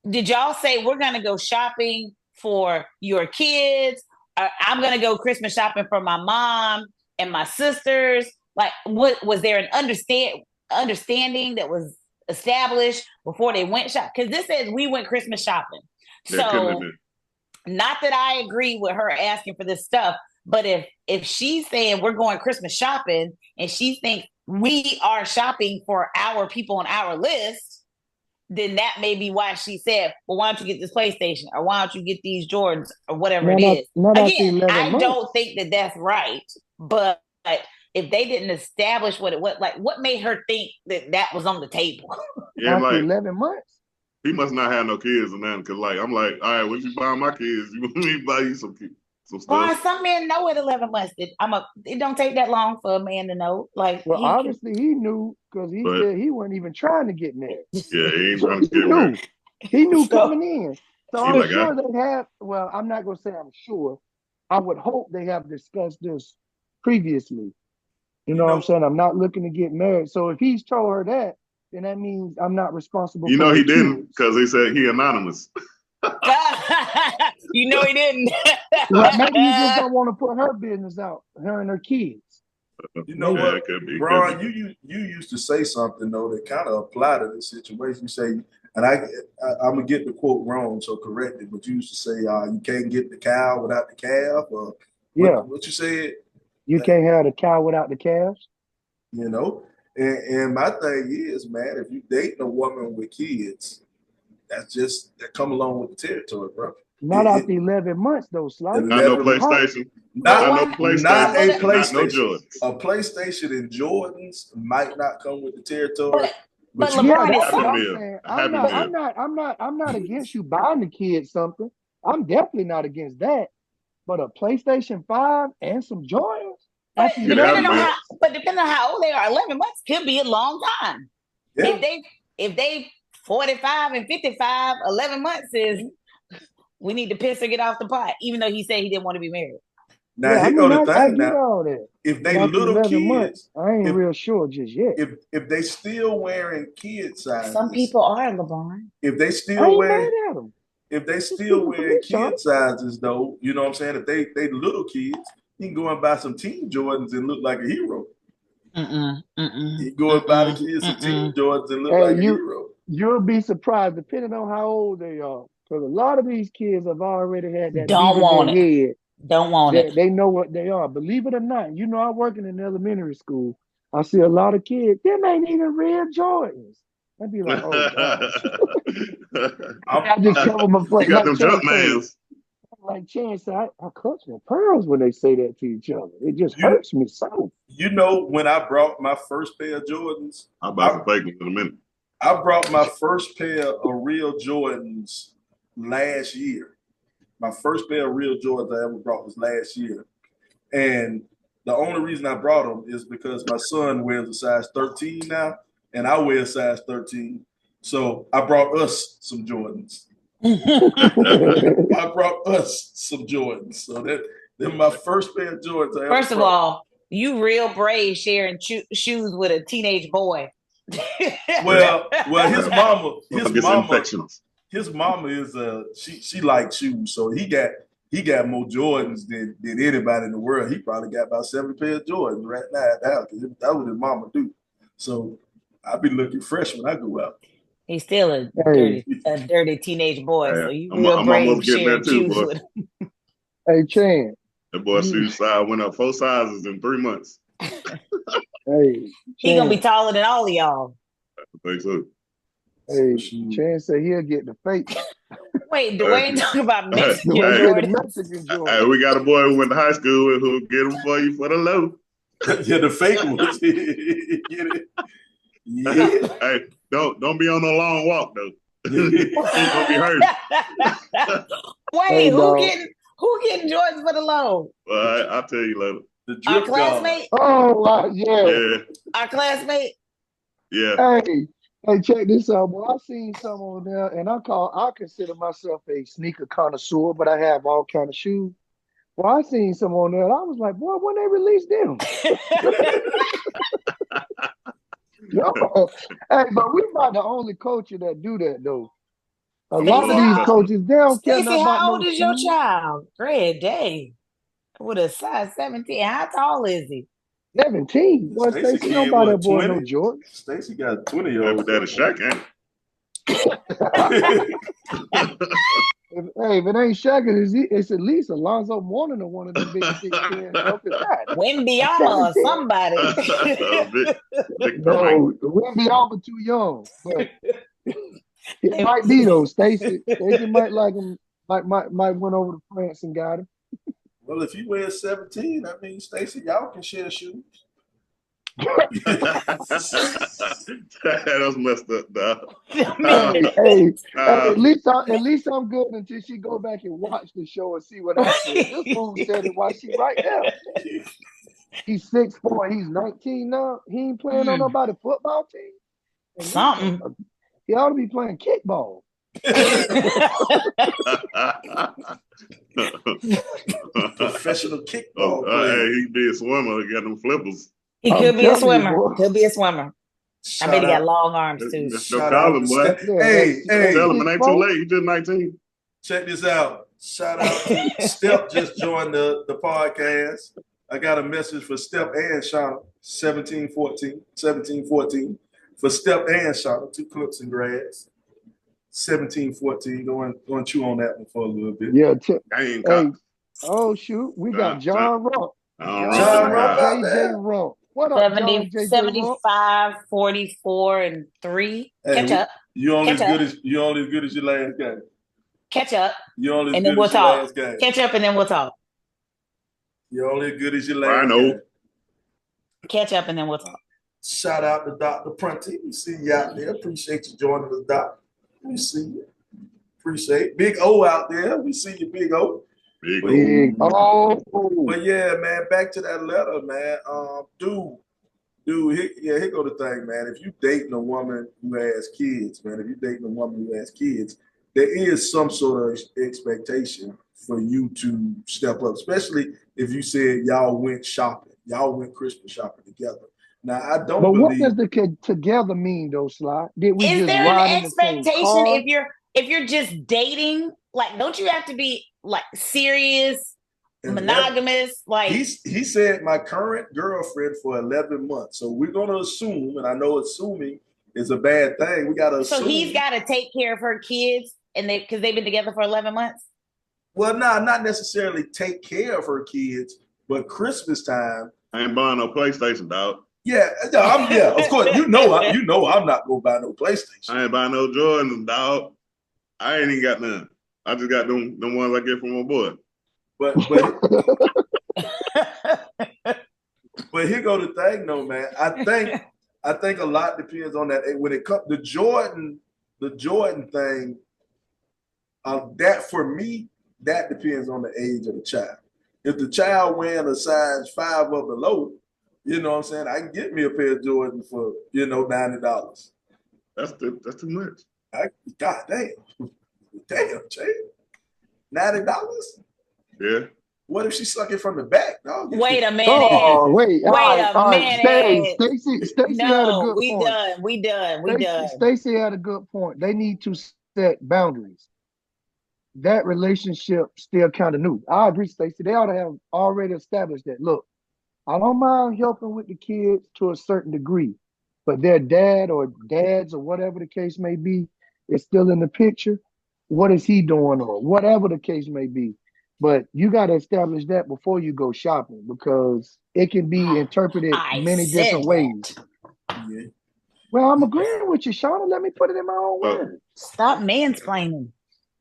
Did y'all say we're gonna go shopping for your kids? I'm gonna go Christmas shopping for my mom and my sisters. Like, what was there an understanding that was established before they went shopping? Because this says we went Christmas shopping. So, not that I agree with her asking for this stuff, but if she's saying we're going Christmas shopping and she thinks we are shopping for our people on our list, then that may be why she said, well, why don't you get this PlayStation? Or why don't you get these Jordans? Or whatever it is. Again, I don't think that that's right. But if they didn't establish what what made her think that was on the table? Yeah, After like 11 months. he must not have no kids or nothing. Cause like I'm like, all right, what you buying my kids? You want me to buy you some Why stuff? some men know at 11 months that it don't take that long for a man to know. Like Well, he can, obviously he knew because he But said he wasn't even trying to get married. yeah, he ain't So trying to he get married. knew. He knew So- coming in. So He I'm like, sure they have. Well, I'm not gonna say I'm sure. I would hope they have discussed this previously. You know what I'm saying? I'm not looking to get married. So if he's told her that, then that means I'm not responsible you for know, her he didn't kids. because he said he anonymous. you know he didn't. Well, maybe he just don't want to put her business out, her and her kids. You know Maybe. what, it could be, Ron? You used to say something though that kind of apply to this situation. You say, and I'm gonna get the quote wrong, so correct it. But you used to say, you can't get the cow without the calf, or Yeah. what you said. You can't have the cow without the calves. You know, and my thing is, man, if you dating a woman with kids, that come along with the territory, bro. Not after 11 months, though, Slice. Not no 11 PlayStation. Not no PlayStation. a Not no PlayStation. Jordans. A PlayStation and Jordans might not come with the territory. But you LeBron, that's it's what some. I'm saying. Happy meal. I'm not against you buying the kids something. I'm definitely not against that. But a PlayStation 5 and some Jordans. But after Get 11 out of months? depending on how old they are, 11 months could be a long time. Yeah. If they 45 and 55, 11 months is we need to piss or get off the pot, even though he said he didn't want to be married. Now Yeah, here I go mean, the I thing. get Now, all that. if they But after little 11 kids, months, I ain't real sure just yet. if they still wearing kid sizes, Some people are, LeBron. if they I still ain't wearing, mad at them. if they still wearing Sean. kid sizes, though, you know what I'm saying? If they little kids, you can go and buy some Team Jordans and look like a hero. You can go and buy the kids some Team Jordans and look like a hero. You'll be surprised, depending on how old they are. Because a lot of these kids have already had that Don't beat want in their it. head. Don't want it. They know what they are. Believe it or not, you know, I'm working in elementary school. I see a lot of kids, them ain't even real Jordans. I'd be like, oh gosh. I just cover my foot. You got Like them jump mans. Like Chance said, I clutch my pearls when they say that to each other. It just hurts me so. You know, when I brought my first pair of Jordans, I'll buy some fake ones in a minute. I brought my first pair of real Jordans last year. My first pair of real Jordans I ever brought was last year. And the only reason I brought them is because my son wears a size 13 now, and I wear a size 13. So I brought us some Jordans. I brought us some Jordans. So they're my first pair of Jordans I ever First of brought. all, you real brave sharing shoes with a teenage boy. well, his mama is she likes shoes, so he got more Jordans than anybody in the world. He probably got about 7 pairs of Jordans right now at the house because that's what his mama do. So I be looking fresh when I go out. He's still a dirty teenage boy, so you real brave sharing shoes with him. Hey, Chan. That boy shoe size went up 4 sizes in 3 months. Hey, he gonna be taller than all of y'all. I think so. Hey, Chan said he'll get the fake. Wait, Dwayne talking about Mexican Jordan. Hey, we got a boy who went to high school with who'll get them for you for the low. Yeah, the fake ones. Get it? Yeah. Hey, don't be on a long walk though. He's gonna be hurt. Wait, who getting Jordans for the low? Well, I'll tell you later. Our classmate? Oh, yeah. Our classmate? Yeah. Hey, check this out, boy. I seen some on there, and I consider myself a sneaker connoisseur, but I have all kind of shoes. Well, I seen some on there, and I was like, boy, when they release them? No. Hey, but we're not the only culture that do that, though. A lot of these coaches, they don't care Stacey, about how old no is your shoes. child? Great day. With a size 17. How tall is he? 17. Boy, Stacey don't buy that boy no Jordan. Stacey got 20-year-old. With that a Shaq, ain't Hey, if it ain't Shaq, it's at least Alonzo Mourning or one of them big 6'10". Wembyama or somebody. No, Wembyama too young. But it might be though. Stacey might like him. Might went over to France and got him. Well, if you wear 17, I mean, Stacey, y'all can share shoes. That was messed up, dog. Hey, at least I'm good until she go back and watch the show and see what I said. This fool said it while she right there. He's 6'4", he's 19 now. He ain't playing on nobody's football team. And Something. He ought to be playing kickball. Professional kickball player. Hey, he could be a swimmer. He got them flippers. He could be a swimmer. He'll be a swimmer. I bet he got long arms too. Shout out to Steph. Hey, tell him it ain't too late. He just 19. Check this out. Shout out to Steph just joined the podcast. I got a message for Steph and Shauna, 17-14. For Steph and Shauna, 2 Clemson grads. 17-14. Going chew on that one for a little bit. Yeah. Hey, oh shoot, we got John Rump. John Rump, JJ Rump. What up, 75, 44, and 3. Catch up. You only as good as your last game. Catch up. You only as and good then we'll as your talk. last game. Catch up and then we'll talk. You're only as good as your last I know. game. Catch up and then we'll talk. Shout out to Dr. Prunty. We see you out there. Appreciate you joining us, Doc. We see you. Appreciate Big O out there. We see you, Big O. Big O. But yeah, man, back to that letter, man. Dude, here go the thing, man. If you dating a woman who has kids, man, there is some sort of expectation for you to step up, especially if you said y'all went shopping. Y'all went Christmas shopping together. Now, I don't But believe... what does the together mean, though, Sly? Did we is just there ride an in the same expectation car? if you're just dating? Like, don't you have to be like serious, monogamous? Like he said, my current girlfriend for 11 months. So we're gonna assume, and I know assuming is a bad thing. We gotta assume. So he's got to take care of her kids, and because they've been together for 11 months. Well, not necessarily take care of her kids, but Christmas time. I ain't buying no PlayStation, dog. Yeah, of course. I'm not gonna buy no PlayStation. I ain't buying no Jordans, dog. I ain't even got none. I just got them ones I get from my boy. But here go the thing, though, man. I think a lot depends on that. When it comes the Jordan thing, that for me, that depends on the age of the child. If the child wearing a size 5 or below, you know what I'm saying, I can get me a pair of Jordan for $90. That's too much. God damn, Jay, $90. Yeah. What if she suck it from the back? No, wait a minute. Oh, wait a minute. Stacey had a good point. We done. Stacey had a good point. They need to set boundaries. That relationship still kind of new. I agree, Stacey. They ought to have already established that. Look, I don't mind helping with the kids to a certain degree, but their dad or dads or whatever the case may be is still in the picture. What is he doing or whatever the case may be? But you got to establish that before you go shopping because it can be interpreted many different ways. Yeah. Well, I'm agreeing with you, Shauna. Let me put it in my own words. Stop mansplaining.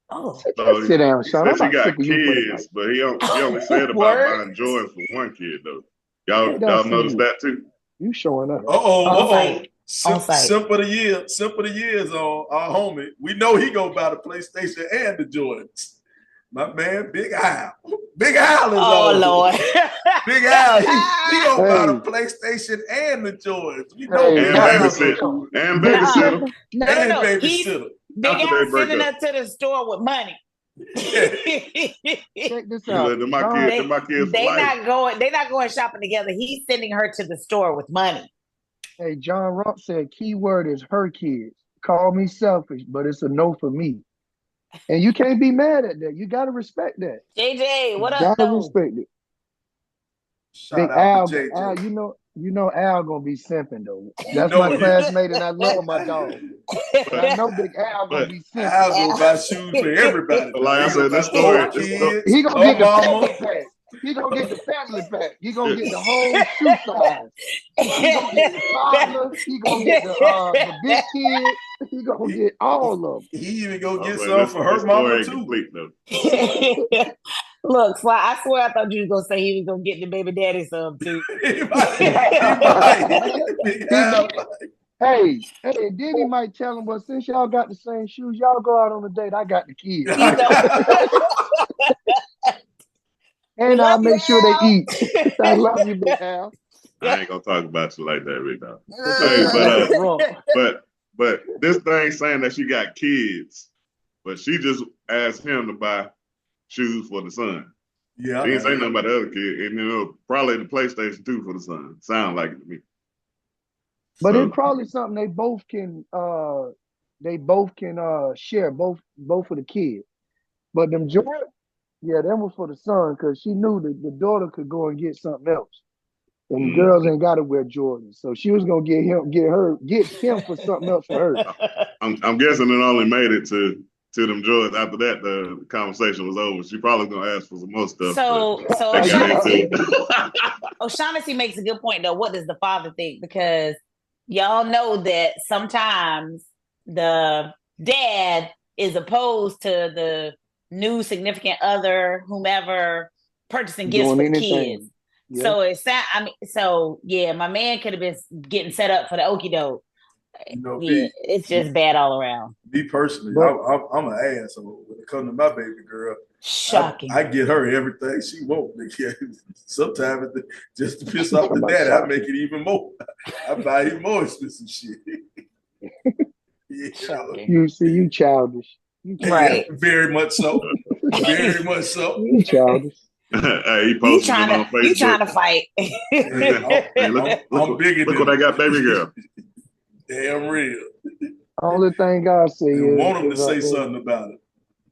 Oh, sit down, Shauna. She got kids, but he only said about buying Jordans for one kid, though. Y'all noticed that too? You showing up. Simp of the year is on our homie. We know he gonna buy the PlayStation and the Jordans. My man, Big Al. Big Al is on. Oh, Lord. Big Al, he gonna buy the PlayStation and the Jordans. We know and babysitter. No. Big Al sending us to the store with money. Check this out. My kids they're not going shopping together. He's sending her to the store with money. Hey, John Rump said, keyword is her kids. Call me selfish, but it's a no for me. And you can't be mad at that. You got to respect that. JJ, what up? You got to respect it. Shout out to JJ. Al, you know Al gonna be simping though. That's my classmate, and I love my dog. I know Big Al gonna be simping. Al gonna buy shoes for everybody. Like I said, that story. He gonna get the family pack. He gonna get the family pack. He gonna get the whole shoe size. He gonna get the toddler. He gonna get the big kid. He gonna get all of them. He even gonna get some for her mama too. Look, Sly, I swear I thought you was gonna say he was gonna get the baby daddy some too. He might. Big Al. Hey, then he might tell him, well, since y'all got the same shoes, y'all go out on a date. I got the kids. You know. And Love I'll you, make sure they Al. eat. I love you, Big Al. I ain't gonna talk about you like that, Rick. Dog. Hey, But this thing saying that she got kids, but she just asked him to buy shoes for the son. Yeah, She didn't say nothing about the other kid, and probably the PlayStation 2 for the son. Sound like it to me. But So, it's probably something they both can share, both of the kids. But them Jordan, yeah, them was for the son because she knew that the daughter could go and get something else. And girls ain't gotta wear Jordans. So she was gonna get him for something else for her. I'm guessing it only made it to them Jordans. After that, the conversation was over. She probably gonna ask for some more stuff. So O'Shaughnessy makes a good point though. What does the father think? Because y'all know that sometimes the dad is opposed to the new significant other, whomever, purchasing gifts for the kids. Yeah. So my man could have been getting set up for the okie doke. It's just bad all around. Me personally, I'm an asshole when it comes to my baby girl. Shocking. I get her everything she wants. Sometimes just to piss off the daddy, I make it even more. I buy him more expensive shit. You see, you childish. Right. Yeah, very much so. Very much so. You childish. Hey, he posted it on Facebook. You trying to fight? Look what I got, baby girl. Damn real. Only thing I say is, want him to say something about it.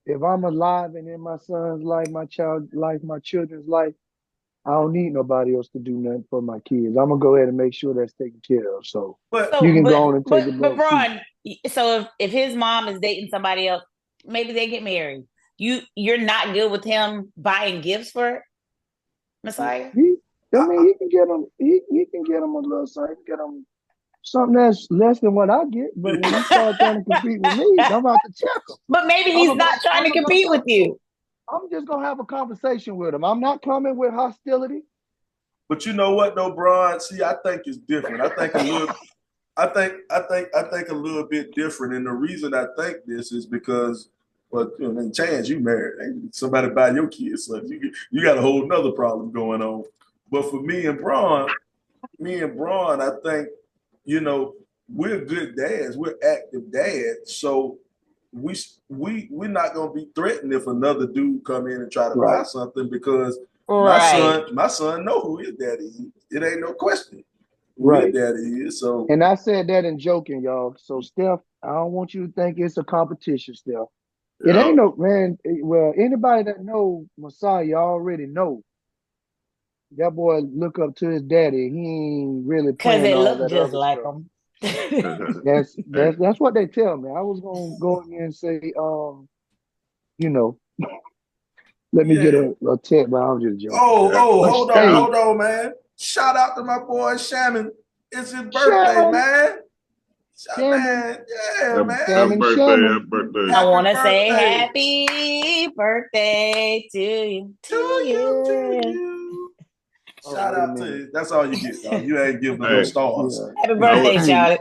If I'm alive and in my son's life, my child's life, my children's life, I don't need nobody else to do nothing for my kids. I'm gonna go ahead and make sure that's taken care of. So you can go on and take it. But Ron, so if his mom is dating somebody else, maybe they get married. You're not good with him buying gifts for Messiah? He can get him. He can get him a little something. Get him something that's less than what I get. But when he starts trying to compete with me, I'm out to check him. But maybe he's not trying to compete with you. I'm just gonna have a conversation with him. I'm not coming with hostility. But you know what though, Bron? See, I think it's different. I think a little bit different. And the reason I think this is because, Chance, you married. Somebody buy your kids something. You got a whole nother problem going on. But for me and Bron, I think, we're good dads. We're active dads. So we're not gonna be threatened if another dude come in and try to buy something because my son know who his daddy is. It ain't no question who his daddy is. So, and I said that in joking, y'all. So Steph, I don't want you to think it's a competition, Steph. It ain't no man. Well, anybody that know Messiah already know that boy look up to his daddy. He ain't really playing because it all looked that just other like stuff. him. That's what they tell me. I was gonna go in there and say, let me get a tip, but I was just joking. Hold on, man. Shout out to my boy Shannon. It's his birthday, man. Man. Happy birthday. I want to say happy birthday to you. To you. Shout out to you. That's all you get, dog. You ain't giving no stars. Happy birthday, Charlie.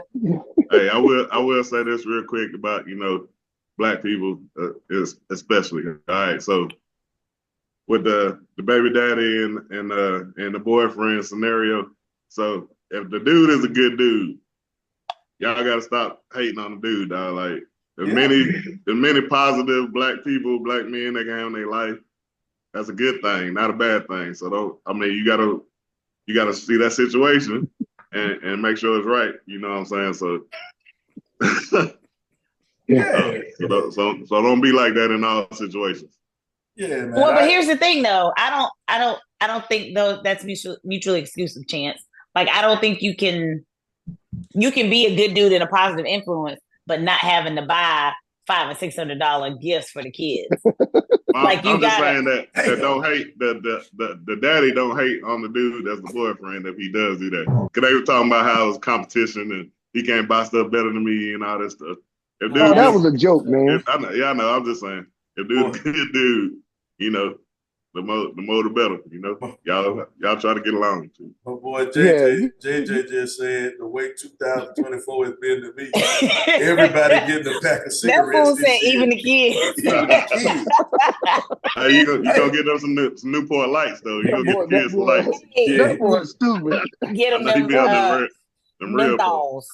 Hey, I will say this real quick about, Black people, especially. All right, so with the baby daddy and the boyfriend scenario, so if the dude is a good dude, y'all gotta stop hating on the dude, dog. Like the many positive Black people, Black men that can have in their life. That's a good thing, not a bad thing. So you gotta see that situation and make sure it's right. You know what I'm saying? So so don't be like that in all situations. Yeah, man. Well, but here's the thing, though. I don't think though that's mutually exclusive, Chance. Like I don't think you can be a good dude and a positive influence, but not having to buy $500 and $600 gifts for the kids. I'm just saying that don't hate the daddy don't hate on the dude that's the boyfriend if he does do that. Because they were talking about how it's competition and he can't buy stuff better than me and all that stuff. That was a joke, man. I know. I'm just saying if dude's a good dude, the more the better. You know, y'all try to get along too. My boy Yeah, JJ just said the way 2024 has been to me. Everybody getting a pack of That cigarettes fool this said, year. even the kids. Even the kids. Hey, you gonna get them some Newport lights though. You gonna get the kids some lights. That boy stupid. Get I them know he them, be out there them real folks. menthols.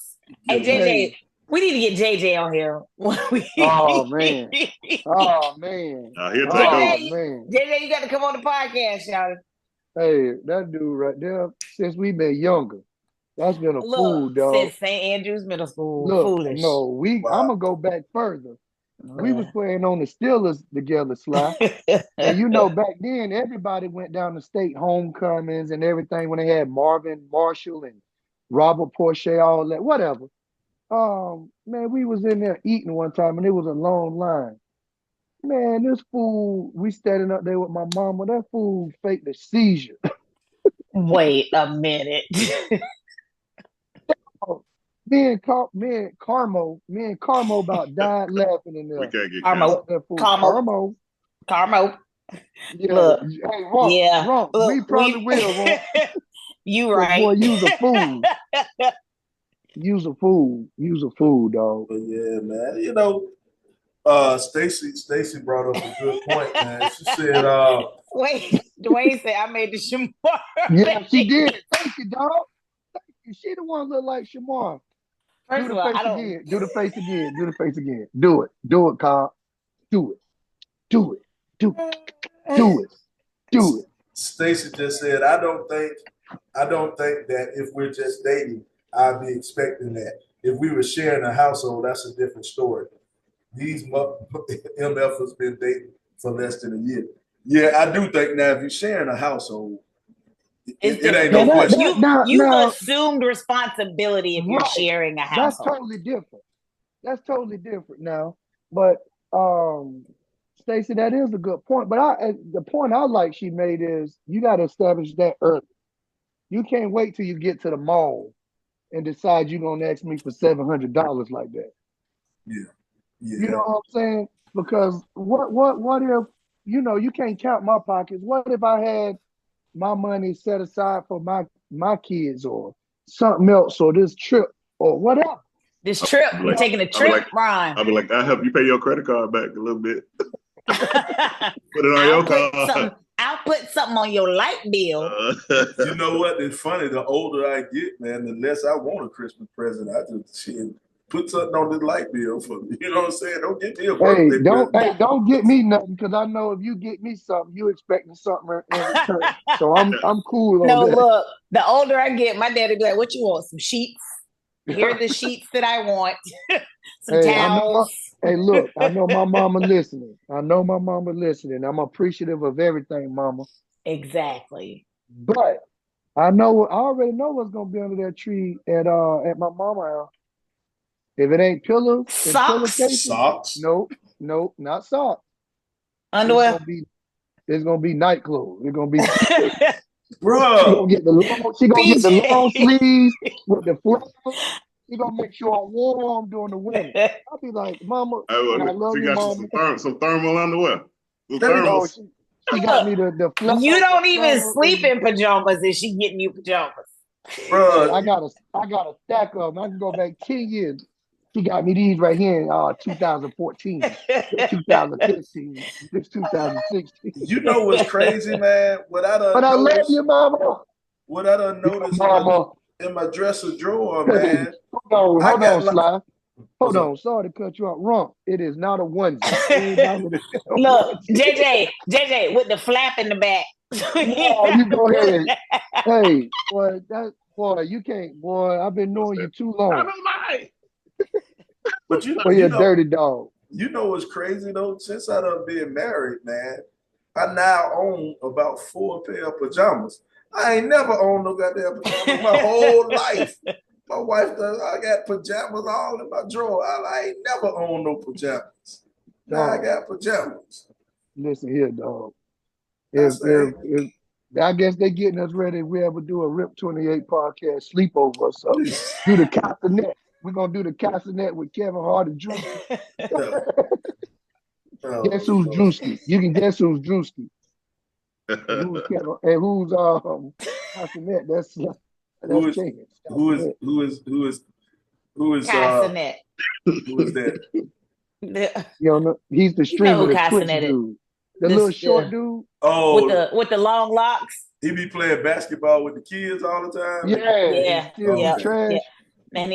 Hey, Yeah, JJ, we need to get JJ on here. Oh man. Oh man. He'll take Oh over. man. JJ, you got to come on the podcast, y'all. Hey, that dude right there, since we been younger, that's been a fool, Look, dog. since St. Andrews Middle School, Look, foolish. no, Wow. I'm gonna go back further. We was playing on the Steelers together, Sly. And you know, back then everybody went down to state homecomings and everything when they had Marvin Marshall and Robert Porcher, all that, whatever. Man, we was in there eating one time and it was a long line. Man, this fool, we standing up there with my mama. That fool faked a seizure. Wait a minute. Me and Carmo about died laughing in We there. can't get Carmo. canceled. Carmo. Yeah. Look. Hey, Ron, Yeah. Ron, Look, we probably will, Ron. You right. Boy, you's a fool. You's a fool. You's a fool, dog. But yeah, man. You know, Stacy brought up a good point, man. She said, Wait, Dwayne said I made the Shamar. Yeah, she did. Thank you, dog. Thank you. She the one look like Shamar. First Do of the all, face I don't. again. Do the face again. Do the face again. Do it. Do it, Carl. Do it. Do it. Do it. Do it. Do it. Stacy just said, I don't think that if we're just dating, I'd be expecting that. If we were sharing a household, that's a different story. These MFers been dating for less than a year. Yeah, I do think now if you're sharing a household, it ain't no question. You've assumed responsibility if you're sharing a household. That's totally different. That's totally different now. But Stacey, that is a good point. But the point I like she made is you got to establish that early. You can't wait till you get to the mall and decide you're gonna ask me for $700 like that. Yeah. You know what I'm saying? Because what if, you know, you can't count my pockets. What if I had my money set aside for my kids or something else or this trip or whatever? This trip, we're taking a trip, Ron. I'll be like, I help you pay your credit card back a little bit. Put it on your card. I'll put something on your light bill. You know what? It's funny. The older I get, man, the less I want a Christmas present. I just put something on the light bill for me. You know what I'm saying? Don't get me a birthday present. Don't get me nothing because I know if you get me something, you expecting something in return. So I'm cool on that. No, look, the older I get, my daddy be like, "What you want? Some sheets? Here are the sheets that I want. Some towels." Hey, look, I know my mama listening. I'm appreciative of everything, mama. Exactly. But I already know what's gonna be under that tree at my mama's house. If it ain't pillows, socks. Nope, not socks. Underwear. It's gonna be night clothes. It's gonna be bro. She gonna get the long sleeves with the flannel. She gonna make sure I'm warm during the winter. I'll be like, Mama, I love you, Mama. Some thermal underwear. She got me the flannel. You don't even sleep in pajamas, and she getting you pajamas. Bro, I got a stack of them. I can go back 10 years. She got me these right here in 2014, 2015, 2016. You know what's crazy, man? But I love you, Mama. What I done noticed in my dresser drawer, man. Hold on, Sly. Hold on. Sorry to cut you off. Wrong. It is not a onesie. Look, JJ, with the flap in the back. No, you go ahead. Hey, boy, you can't, boy. I've been knowing you too long. I don't mind. But you know, you're a dirty dog. You know what's crazy though? Since I done been married, man, I now own about 4 pair of pajamas. I ain't never owned no goddamn pajamas my whole life. My wife does. I got pajamas all in my drawer. I ain't never owned no pajamas. Now I got pajamas. Listen here, dog. If I guess they getting us ready. If we ever do a RIP 28 podcast sleepover or something, do the castanet. We're gonna do the castanet with Kevin Hart and Drewski. Guess who's Drewski? You can guess who's Drewski. And who's Cassinet? That's Who is King. who is who is who is who is Cassinet. who is that? You know, he's the You know streamer, who the Twitch Cassinet is. dude, the little short dude. With Oh, the long locks. he be playing basketball with the kids all the time. Yeah, his Yeah. kids Yeah. be trash. Yeah. Man,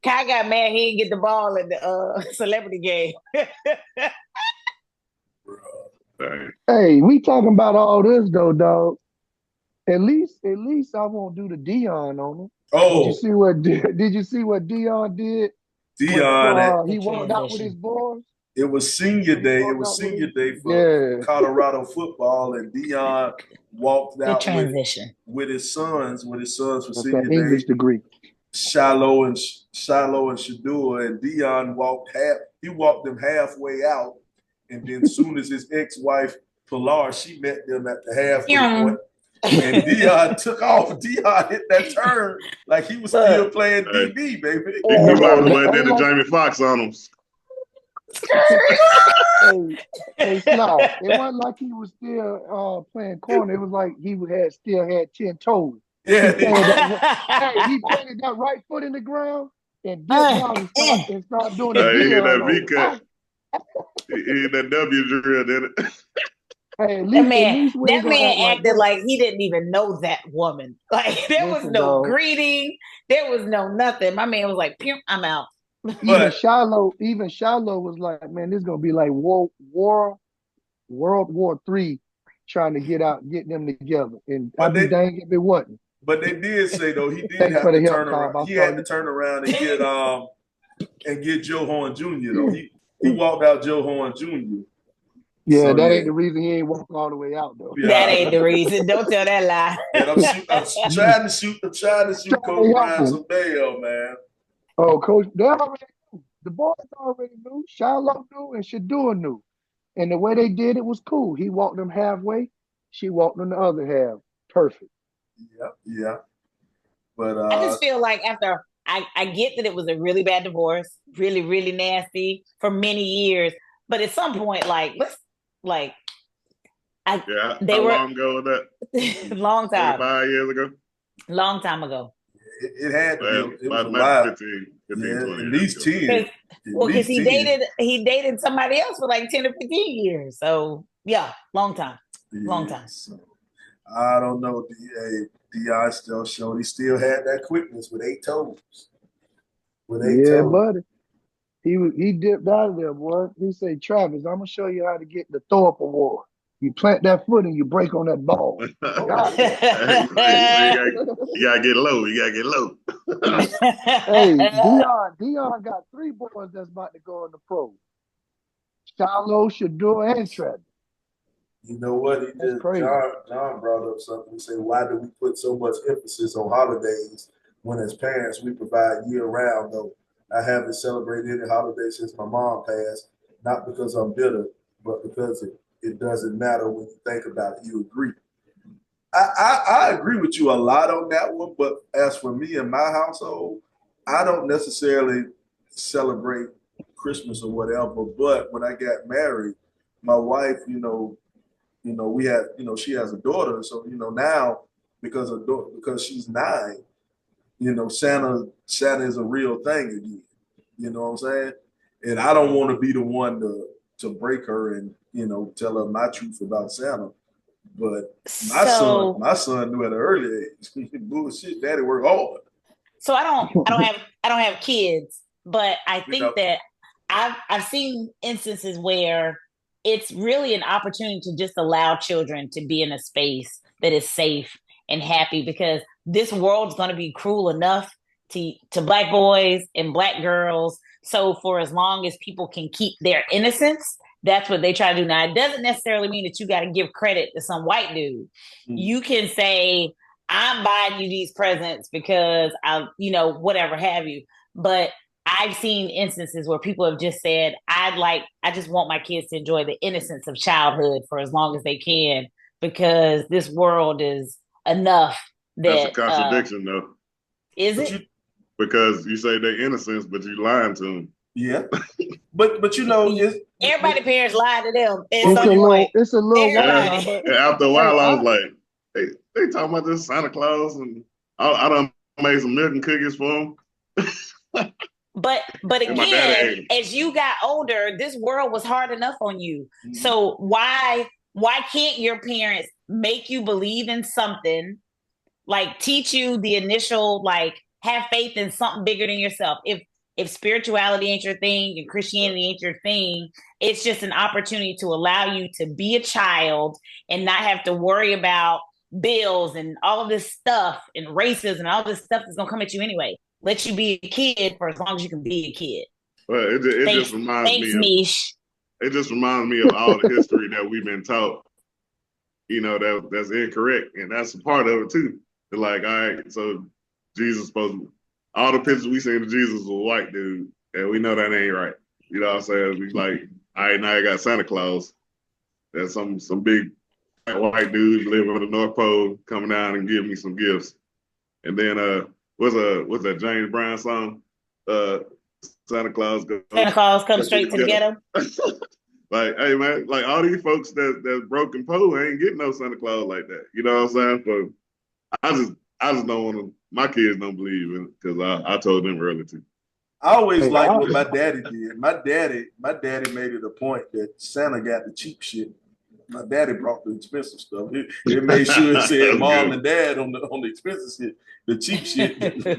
Kai got mad he didn't get the ball in the celebrity game. Dang. Hey, we talking about all this though, dog. At least I won't do the Dion on him. Oh, Did you see what Dion did? Dion, He walked out with his boys. it was senior day. It was senior day for Colorado football, and Dion walked Good out transition. with his sons for That's senior that day. English degree. Shiloh and Shadua, and Dion he walked them halfway out, and then soon as his ex-wife Pilar, she met them at the halfway point, and Dion took off. Dion hit that turn like he was still playing DB, baby. He might as well did the Jamie Foxx on him. Hey, Sly, it wasn't like he was still playing corner. It was like he still had 10 toes. Yeah, he planted that right foot in the ground and dipped out and started doing the He hit Dion. that V cut. He hit that W drill, didn't it? Hey, that man acted like he didn't even know that woman. Like there was no greeting, there was no nothing. My man was like, "I'm out." Even Shiloh was like, "Man, this is gonna be like World War III, trying to get them together." And I'd be dang if it wasn't. But they did say though he did have to turn around. He had to turn around and get Joe Horn Jr. though. He walked out Joe Horn Jr. Yeah, that ain't the reason he ain't walking all the way out though. Yeah. That ain't the reason. Don't tell that lie. And I'm trying to shoot Coach Ryan some bail, man. Oh, Coach, they already knew. The boys already knew. Shiloh knew and Shadua knew. And the way they did it was cool. He walked them halfway. She walked them the other half. Perfect. Yeah. But I just feel like after I get that it was a really bad divorce, really, really nasty for many years. But at some point, how long ago was that? Long time. 5 years ago? Long time ago. It had to be. It was about 15, 20 at least 10. Well, because he dated somebody else for like 10 or 15 years. So yeah, long time. Long time. So, I don't know. Dion still showed he still had that quickness with 8 toes. Buddy. He dipped out of there, boy. He said, "Travis, I'm gonna show you how to get the Thorpe Award. You plant that foot and you break on that ball." You gotta get low. Hey, Dion got 3 boys that's about to go in the pro. Shiloh, Shadua, and Travis. You know what? John brought up something. He said, "Why do we put so much emphasis on holidays when, as parents, we provide year-round? Though I haven't celebrated any holiday since my mom passed, not because I'm bitter, but because it doesn't matter when you think about it." You agree? I agree with you a lot on that one. But as for me and my household, I don't necessarily celebrate Christmas or whatever. But when I got married, my wife, we had, she has a daughter, so now because she's 9, Santa is a real thing again. You know what I'm saying? And I don't want to be the one to break her and tell her my truth about Santa. But my son knew at an early age. Bullshit, daddy work hard. So I don't have kids, but I think that I've seen instances where it's really an opportunity to just allow children to be in a space that is safe and happy, because this world's going to be cruel enough to Black boys and Black girls. So for as long as people can keep their innocence, that's what they try to do. Now, it doesn't necessarily mean that you got to give credit to some white dude. Mm-hmm. You can say, "I'm buying you these presents because whatever have you." But I've seen instances where people have just said, I just want my kids to enjoy the innocence of childhood for as long as they can, because this world is enough. That's a contradiction, though. Is it? Because you say they're innocent, but you lying to them. Yeah, but you know, everybody parents lie to them at It's some a little, point. it's a little while Everybody. now, but And after a while, I was hey, like, they talking about this Santa Claus, and I done made some milk and cookies for them. But And my daddy ate again, 'em. as you got older, this world was hard enough on you. Mhm. So why can't your parents make you believe in something, like teach you the initial, like have faith in something bigger than yourself? If spirituality ain't your thing and Christianity ain't your thing, it's just an opportunity to allow you to be a child and not have to worry about bills and all of this stuff and racism and all this stuff that's gonna come at you anyway. Let you be a kid for as long as you can be a kid. But it Thanks, just reminds me of Mish. it just reminds me of all the history that we've been taught, that's incorrect. And that's a part of it too. They're like, all right, so Jesus all the pictures we seen of Jesus was a white dude, and we know that ain't right. You know what I'm saying? We like, all right, now you got Santa Claus. There's some big white dude living on the North Pole coming down and giving me some gifts. And then what's that James Brown song? Santa Claus Comes straight to the ghetto. Like, hey man, like all these folks that's broken poor ain't getting no Santa Claus like that. You know what I'm saying? So I just don't want to. My kids don't believe in it because I told them early too. I always liked what my daddy did. My daddy made it a point that Santa got the cheap shit. My daddy brought the expensive stuff. It made sure it said mom and dad on the expensive shit. The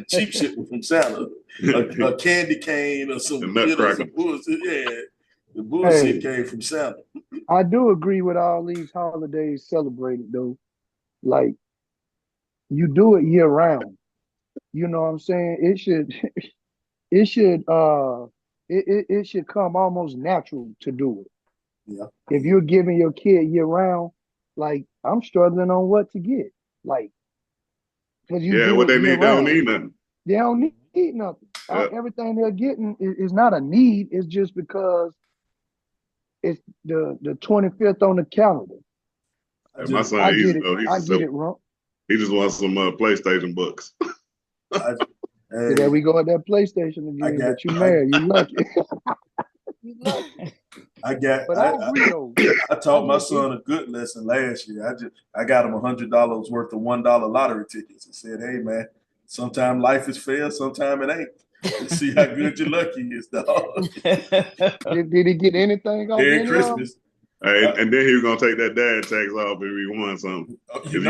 cheap shit was from Santa. A candy cane or some bullshit. Yeah, the bullshit came from Santa. I do agree with all these holidays celebrated though. Like you do it year round. You know what I'm saying? It should come almost natural to do it. Yeah. If you're giving your kid year round, like I'm struggling on what to get. Like because you do what it they year need, they don't round. need nothing. They don't need nothing. Everything they're getting is not a need. It's just because it's the 25th on the calendar. My son, I get it wrong. He just wants some PlayStation books. There we go at that PlayStation again. But you married, you lucky. I taught my son a good lesson last year. I got him $100 worth of $1 lottery tickets and said, hey man, sometime life is fair, sometime it ain't. Let's see how good your lucky is, dog. Did he get anything off Merry Christmas? Hey, and then he was gonna take that dad tax off if he won something. You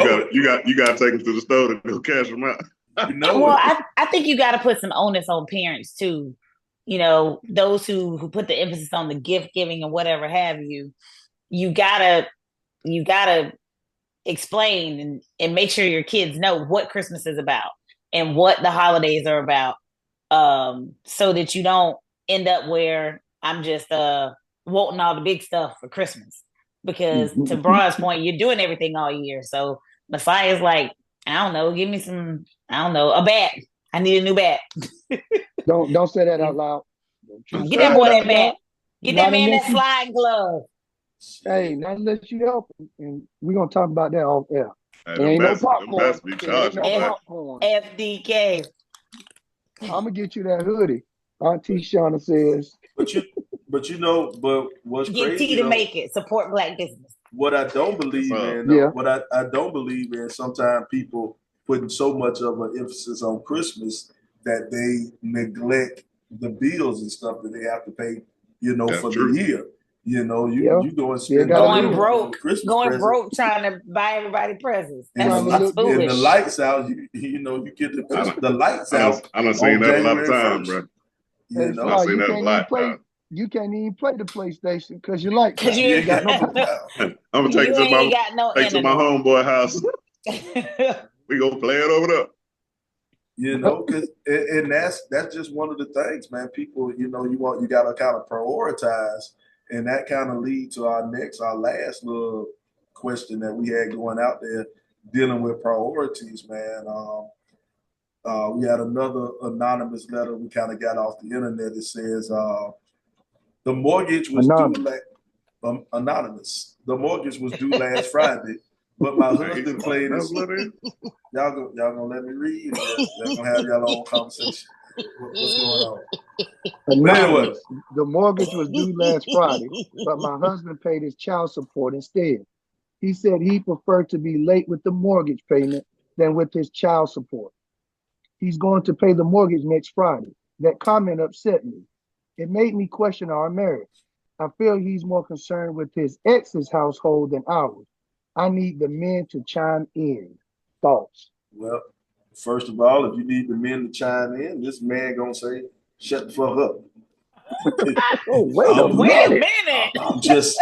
got to take him to the store to go cash him out. Well, I think you got to put some onus on parents too. You know, those who put the emphasis on the gift giving and whatever have you. You gotta explain and make sure your kids know what Christmas is about and what the holidays are about, so that you don't end up where I'm just wanting all the big stuff for Christmas. Because to Braun's point, you're doing everything all year. So Messiah's like, I don't know, give me some, a bat. I need a new bat. Don't say that out loud. Get that boy that bat. Get that man that sliding glove. Hey, now let you help, and we're gonna talk about that off air. There ain't no popcorn. FDK. I'm gonna get you that hoodie. Auntie Shauna says. But what's get crazy? Get T to make it. Support Black business. What I don't believe in, what I don't believe in, sometimes people putting so much of an emphasis on Christmas that they neglect the bills and stuff that they have to pay, for the year. You go and spend going broke trying to buy everybody presents. That's foolish. And the lights out, you get the lights out. I done seen that a lot of times, bro. I've seen that a lot. You can't even play the PlayStation because you like that. You ain't got no I'm gonna take it to my homeboy house. We go play it over there. And that's just one of the things, man. People, you got to kind of prioritize, and that kind of lead to our last little question that we had going out there, dealing with priorities, man. We had another anonymous letter we kind of got off the internet. It says the mortgage was due anonymous. The mortgage was due last Friday, but my husband played his. Y'all gonna let me read? Y'all gonna have y'all own conversation. What's going on? Anonymous. The mortgage was due last Friday, but my husband paid his child support instead. He said he preferred to be late with the mortgage payment than with his child support. He's going to pay the mortgage next Friday. That comment upset me. It made me question our marriage. I feel he's more concerned with his ex's household than ours. I need the men to chime in. Thoughts? Well, first of all, if you need the men to chime in, this man gonna say, "Shut the fuck up." Oh, wait a Wait a minute. minute.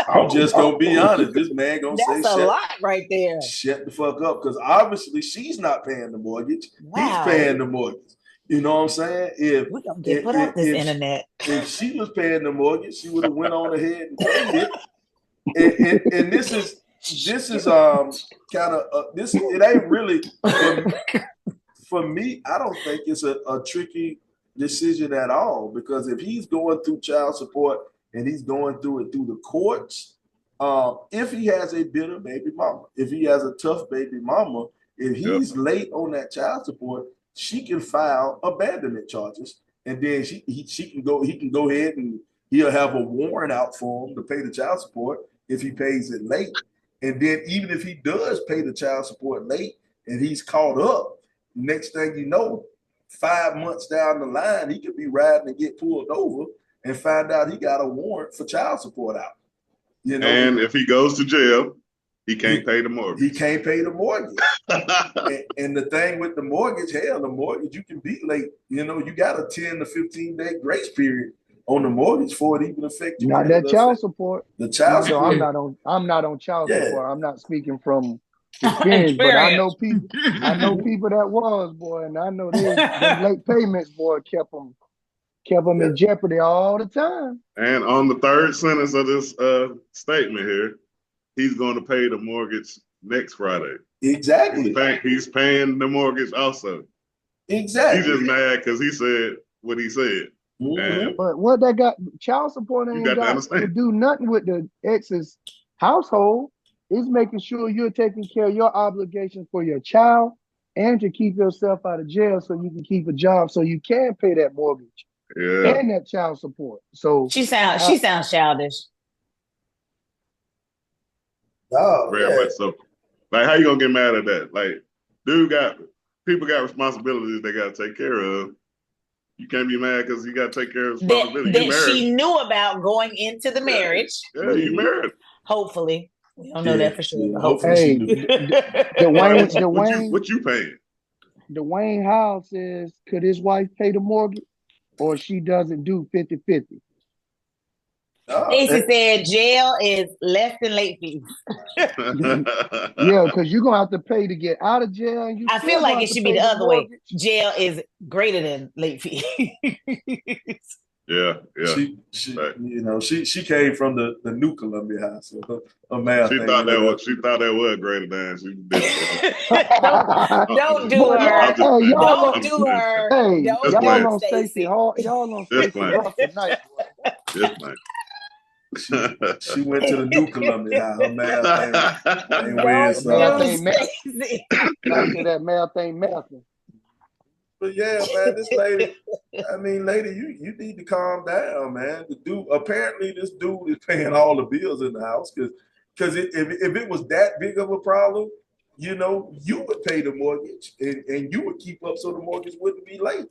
I'm just gonna be honest. This man gonna say, That's a lot right there. Shut the fuck up," because obviously she's not paying the mortgage. Wow. He's paying the mortgage. You know what I'm saying? We're gonna get put off this internet. If she was paying the mortgage, she would have went on ahead and paid it. And this is kind of this. It ain't really for me. I don't think it's a tricky decision at all, because if he's going through child support and he's going through it through the courts, if he has a bitter baby mama, if he has a tough baby mama, if he's late on that child support, she can file abandonment charges, and then he can go ahead and he'll have a warrant out for him to pay the child support if he pays it late. And then even if he does pay the child support late and he's caught up, next thing you know, 5 months down the line, he could be riding and get pulled over and find out he got a warrant for child support out. You know, and if he goes to jail, he can't pay the mortgage. He can't pay the mortgage. and the thing with the mortgage, the mortgage, you can be late. You know, you got a 10 to 15 day grace period on the mortgage for it even affect you. Not that child support. The child support. I'm not on child support. I'm not speaking from experience, but I know people that was, boy, and I know them late payments, boy, kept them in jeopardy all the time. And on the third sentence of this statement here, he's going to pay the mortgage next Friday. Exactly. He's paying the mortgage also. Exactly. He's just mad because he said what he said. Mm-hmm. But what that got, child support ain't got to do nothing with the ex's household. It's making sure you're taking care of your obligations for your child and to keep yourself out of jail so you can keep a job so you can pay that mortgage and that child support. So she sounds childish. Oh, very much so. Like, how you gonna get mad at that? Like, people got responsibilities they gotta take care of. You can't be mad because you gotta take care of responsibilities. That she knew about going into the marriage. Yeah, you married. Hopefully. We don't know that for sure. Yeah, hopefully. Dwayne, what you paying? Dwayne Howe says, could his wife pay the mortgage or she doesn't do 50-50? Stacey said jail is less than late fees. Yeah, because you're gonna have to pay to get out of jail. And I feel like it should be the other way. Jail is greater than late fees. Yeah. She came from the New Columbia High, so her math. She thought that was greater than she did. Don't do her. Don't do her. Hey, y'all on Stacey hard. Y'all on Stacey rough tonight. Just like. She went to the New Columbia High. Her math ain't that math ain't mathing. But yeah, man, this lady, you need to calm down, man. Apparently this dude is paying all the bills in the house because if it was that big of a problem, you would pay the mortgage and you would keep up so the mortgage wouldn't be late.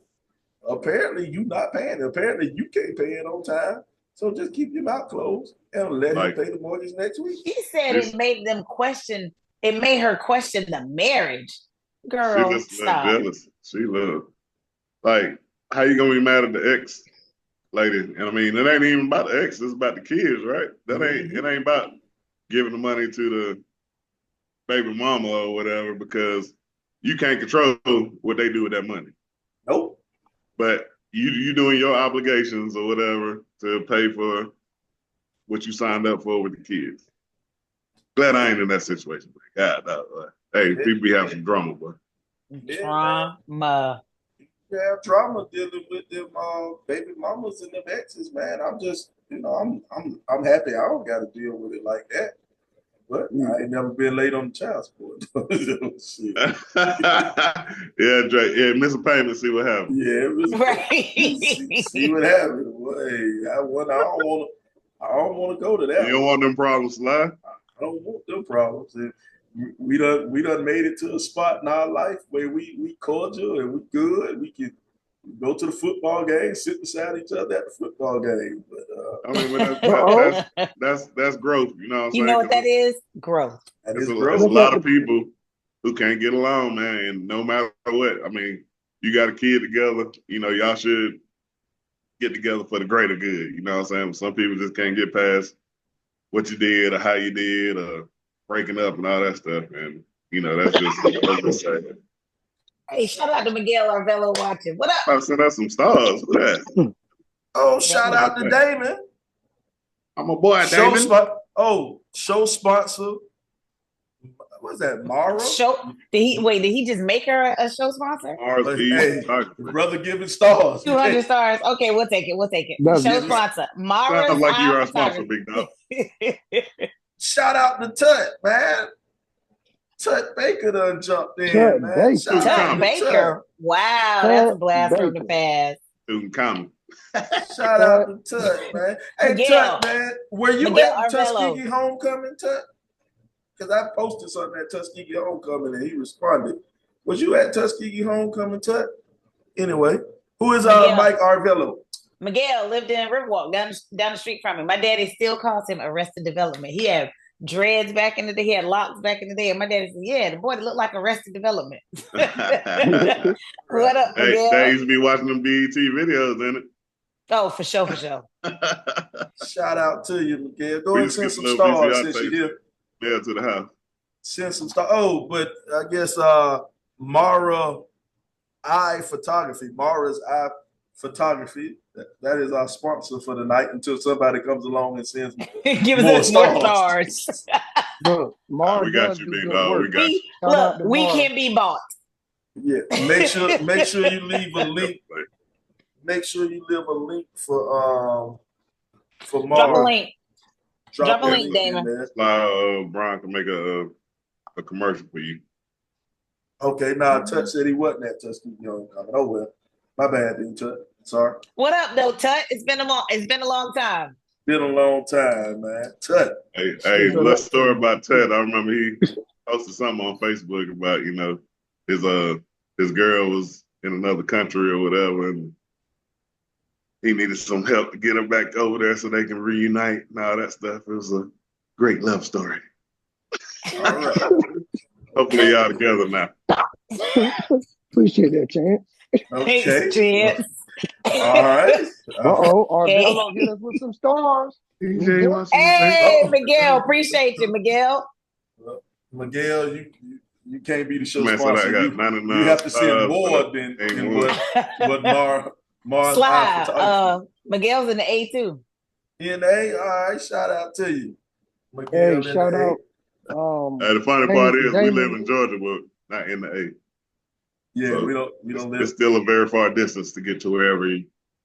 Apparently you not paying it. Apparently you can't pay it on time. So just keep your mouth closed and let him pay the mortgage next week. She said it made her question the marriage. Girl, stop. Jealous. She loved. Like, how you gonna be mad at the ex lady? And I mean, it ain't even about the ex, it's about the kids, right? It ain't about giving the money to the baby mama or whatever, because you can't control what they do with that money. Nope. But you doing your obligations or whatever to pay for what you signed up for with the kids. Glad I ain't in that situation. God, hey, people be having some drama, boy. Drama. You have drama dealing with them baby mamas and them exes, man. I'm just, I'm happy I don't got to deal with it like that. But I ain't never been late on the child support. Shit. Yeah, Drake. Yeah, miss a payment, see what happens. Yeah, it was, Right. see what happens. Well, hey, I don't want to go to that. You don't want them problems, Sly? I don't want them problems. And we done made it to a spot in our life where we cordial and we good. We can go to the football game, sit beside each other at the football game. But I mean, that's growth. You know what I'm saying? You know what that is? Growth. that It's is a growth. lot of people who can't get along, man. And no matter what, I mean, you got a kid together, you know, y'all should get together for the greater good. You know what I'm saying? Some people just can't get past what you did or how you did or breaking up and all that stuff. And, you know, that's just sad. Hey, shout out to Miguel Arvelo watching. What up? I sent out some stars for that. Oh, shout out to Damon. I'm a boy, Damon. Show sponsor. What's that, Mara? Did he just make her a show sponsor? Hey, brother giving stars. 200 stars. Okay, we'll take it. Show sponsor. Mara. Sounds like you're a sponsor, big dog. Shout out to Tut, man. Tut Baker done jumped in, man. Tut Baker. Wow, that's a blast from the past. Shout out to Tut, man. Hey, Miguel. Tut, man. Were you Miguel at Arvelo. Tuskegee homecoming, Tut? Because I posted something at Tuskegee homecoming and he responded. Was you at Tuskegee homecoming, Tut? Anyway, who is Mike Arvelo? Miguel lived in Riverwalk down the street from him. My daddy still calls him Arrested Development. He had dreads back in the day. He had locks back in the day. And my daddy said, yeah, the boy that looked like Arrested Development. What up, Miguel? They used to be watching them BET videos, didn't it? Oh, for sure. Shout out to you, Miguel. Go and send some stars since you're here. Yeah, to the house. Send some stars. Oh, but I guess Mara Eye Photography. Mara's Eye Photography. That is our sponsor for the night until somebody comes along and sends give us more stars. Look, Mara we got you, big dog. Work. We can be bought. Yeah, make sure you leave a link. Make sure you leave a link for Mara. Drop a link. Drop a link, Damon. Brian can make a commercial for you. Okay, now Tut said he wasn't at Tuskegee homecoming. Oh well, my bad, dude, Tut. Sorry. What up, though, Tut? It's been a long time. Been a long time, man. Tut. Hey, let's story about Tut. I remember he posted something on Facebook about, you know, his girl was in another country or whatever, and he needed some help to get her back over there so they can reunite and all that stuff. It was a great love story. All right. Hopefully y'all together now. Appreciate that, Chance. Okay. Thanks, Chance. All right. Arvelo hit us with some stars. Hey, Miguel. Appreciate you, Miguel. Miguel, you can't be the show Man, sponsor. So you have to send more than what Mara's Slide. Miguel's in the A too. In the A, all right. Shout out to you, Miguel. Hey, shout out. The funny part is we live in Georgia, but not in the A. Yeah, so we don't live. It's still a very far distance to get to wherever you're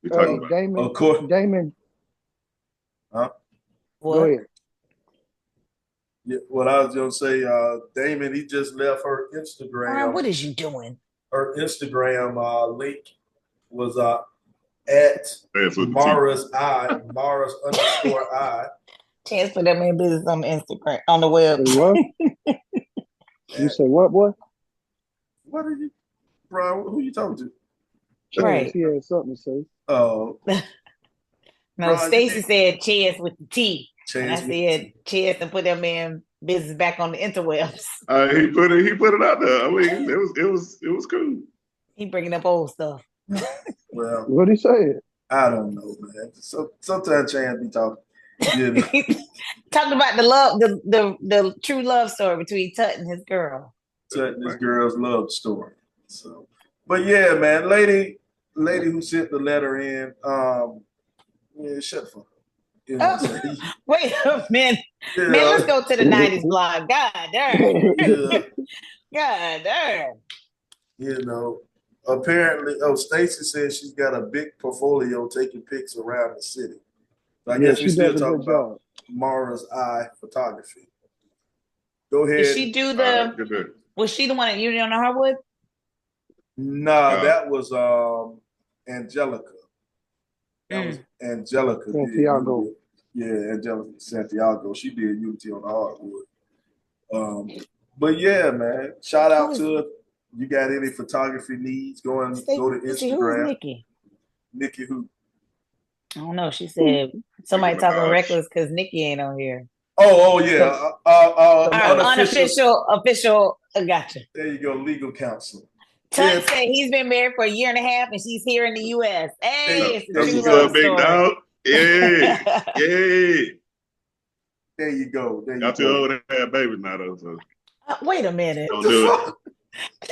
talking about. Damon. Of course. Damon. Huh? Go ahead. Yeah, what I was gonna say, Damon, he just left her Instagram. What is you doing? Her Instagram link was at Mara's Eye, Mara's _eye. Chance put that man business on Instagram, on the web. What? You say what, boy? What are you, Brian? Who you talking to? Right. He had something to say. Oh. No, Stacy said Chance with the T. And I Chance said Chance and put that man business back on the interwebs. He put it out there. I mean, it was cool. He bringing up old stuff. Well, What he said? I don't know, man. So sometimes Chance be talking. You know. Talking about the love, the true love story between Tut and his girl. Tut and his girl's love story. So, but yeah, man, lady who sent the letter in, yeah, shut the fuck up. You know what I'm saying? Wait a minute. Yeah. Man, let's go to the 90s blog. God darn. Yeah. God darn. You know, apparently, Stacy says she's got a big portfolio taking pics around the city. So I guess we still talking about Mara's Eye Photography. Go ahead. Did she do the? Was she the one that you don't know her with? No, that was Angelica. That was Angelica. Santiago. Angelica Santiago. She did Unity on the hardwood. But yeah, man. Shout out to her. You got any photography needs? Go to Instagram. Who's Nikki? Nikki who? I don't know. She said somebody talking reckless because Nikki ain't on here. Oh yeah. Official. Gotcha. There you go. Legal counsel. Tut said he's been married for 1.5 years and she's here in the U.S. Hey, it's a true love story. Big dog. Yeah. There you go. Y'all too old to have babies now, though. So. Wait a minute. Don't do it.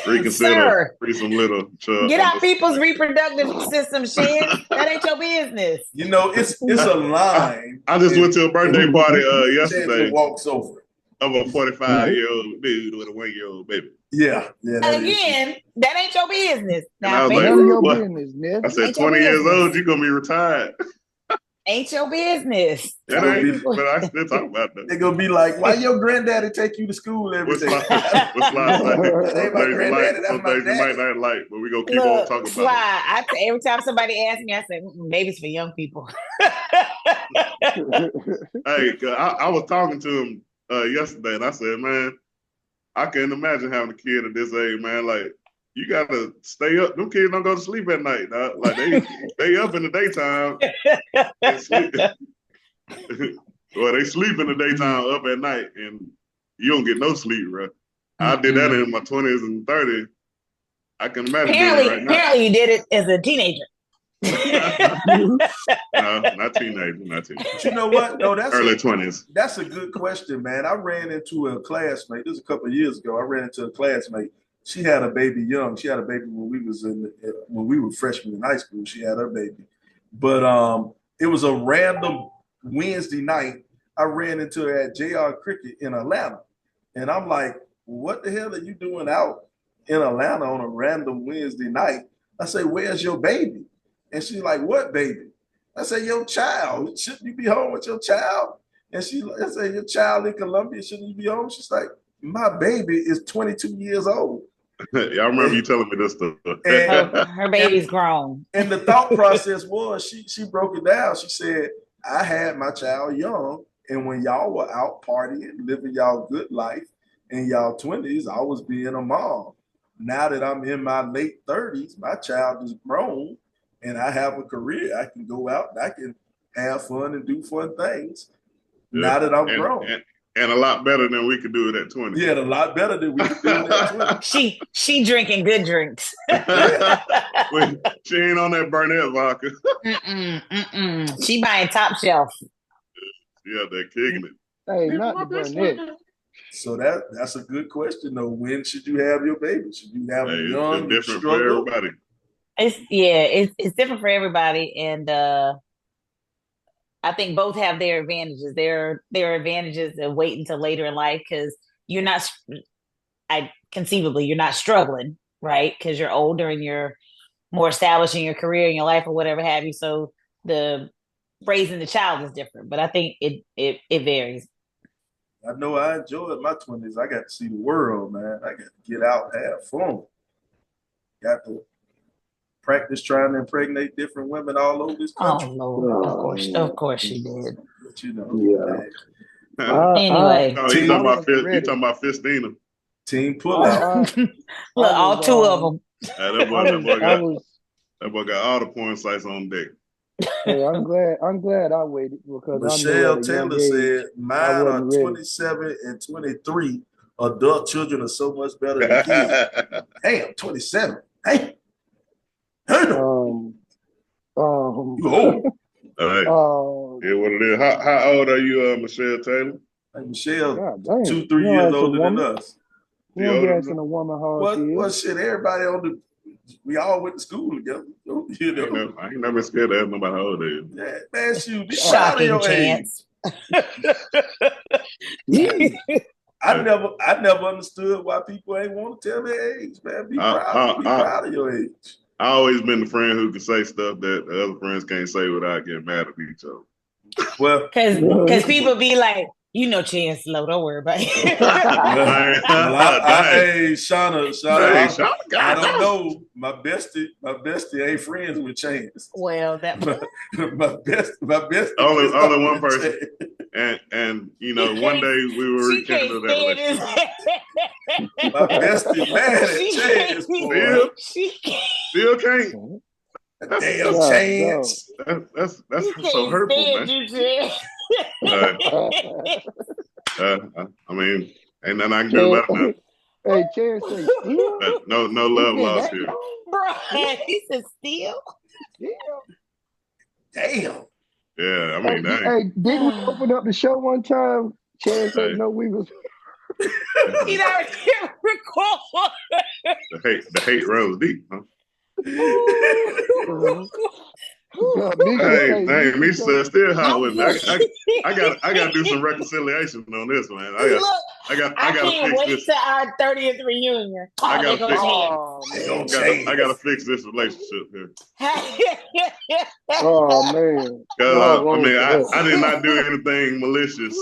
Reconsider. Free some little. Get out people's reproductive system shit. That ain't your business. You know, it's a line. I just went to a birthday party yesterday. Walks over. Of a 45-year-old dude with a 1-year-old baby. Yeah. Again, that ain't your business. Now, I was like, I said, 20 years old, you're going to be retired. Ain't your business. That ain't, but I still talk about that. They're going to be like, why your granddaddy take you to school every day? What's last night? Hey, my granddaddy, that's my you might not like, but we're going to keep on talking about it. Every time somebody asks me, I say, baby's for young people. Hey, I was talking to him yesterday, and I said, man, I can't imagine having a kid at this age, man. Like, you gotta stay up. Them kids don't go to sleep at night, dog. Like they up in the daytime and sleep. Well, they sleep in the daytime, up at night, and you don't get no sleep, bro. I did that in my 20s and 30s. I can imagine doing it right now. Apparently, you did it as a teenager. No, not teenager. But you know what? No, that's early 20s. That's a good question, man. I ran into a classmate. This was a couple of years ago. I ran into a classmate. She had a baby young. She had a baby when we were freshmen in high school. She had her baby, but it was a random Wednesday night. I ran into her at JR Cricket in Atlanta, and I'm like, "What the hell are you doing out in Atlanta on a random Wednesday night?" I say, "Where's your baby?" And she's like, "What baby?" I say, "Your child. Shouldn't you be home with your child?" And I say, "Your child in Columbia, shouldn't you be home?" She's like, "My baby is 22 years old." Yeah, I remember you telling me this stuff. Her baby's grown. And the thought process was, she broke it down. She said, "I had my child young, and when y'all were out partying, living y'all good life in y'all 20s, I was being a mom. Now that I'm in my late 30s, my child is grown, and I have a career. I can go out and I can have fun and do fun things. Yeah. Now that I'm grown." And a lot better than we could do it at 20. Yeah, a lot better than we could do it at 20. She drinking good drinks. She ain't on that Burnett vodka. She buying top shelf. Yeah, they're kicking it. Hey, not the Burnett. So that's a good question though. When should you have your baby? Should you have a young? It's different for everybody. It's different for everybody, and I think both have their advantages. There are advantages of waiting until later in life because you're not. Conceivably you're not struggling, right? Because you're older and you're more established in your career, in your life, or whatever have you. So the raising the child is different, but I think it varies. I know I enjoyed my 20s. I got to see the world, man. I got to get out and have fun. Got to practice trying to impregnate different women all over this country. Oh Lord, of course she did. But you know, anyway, you talking about Fistina? Team Pilar. Look, all two of them. That boy got all the porn sites on deck. Hey, I'm glad I waited because Michelle Taylor said, "Mine are 27 and 23. Adult children are so much better than kids." Damn, 27. Hey. You old. All right. Yeah, what it is. How old are you, Michelle Taylor? Hey, Michelle, 2-3 years older than us. You're asking a woman how she is. Well, shit, everybody we all went to school together. You know. I ain't never scared to ask nobody how old they is. Yeah, man, shoot, be proud Shocking of your chance. I never understood why people ain't want to tell their age, man. Be proud of your age. I always been the friend who can say stuff that the other friends can't say without getting mad at each other. Well, because people be like, You know Chance slow. Don't worry about it. Hey, Shauna, Hey, I don't know. My bestie ain't friends with Chance. Well, that my bestie. Only one person. And you know, one day we will she can't rekindle that stand relationship. this. My bestie mad at She Chance, can't- boy. She can't. Still can't. Damn No, Chance. That's He so can't hurtful, stand man. you, Chance. I mean, ain't nothing I can do about it now. Hey, Chance say still? But no It's love been lost that here. long? Bro, he said still. Still? Damn. Yeah, I Hey, mean, that ain't, didn't we open up the show one time? Chance Hey. ain't know we was. He already record. the hate runs deep, huh? Hey, me still hot with me. I got to do some reconciliation on this, man. I got to can't fix wait this. to our 30th reunion. I gotta fix. Chance. I gotta fix this relationship here. Oh man! Because I mean, I did not do anything malicious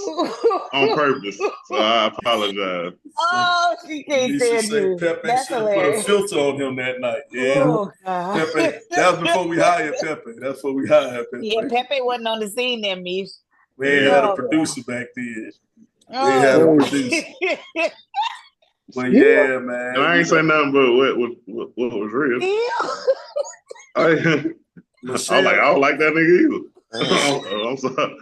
on purpose, so I apologize. Oh, she can't stand you. Pepe That's should have put a hilarious. filter on him that night. Yeah. Oh God. Pepe, that was before we hired Pepe. That's before we hired Pepe. Yeah, Pepe wasn't on the scene then, Mish. We ain't had a producer back then. We Oh. had a producer. But yeah, man. And I ain't saying nothing but what was real. I don't like that nigga either. I'm sorry.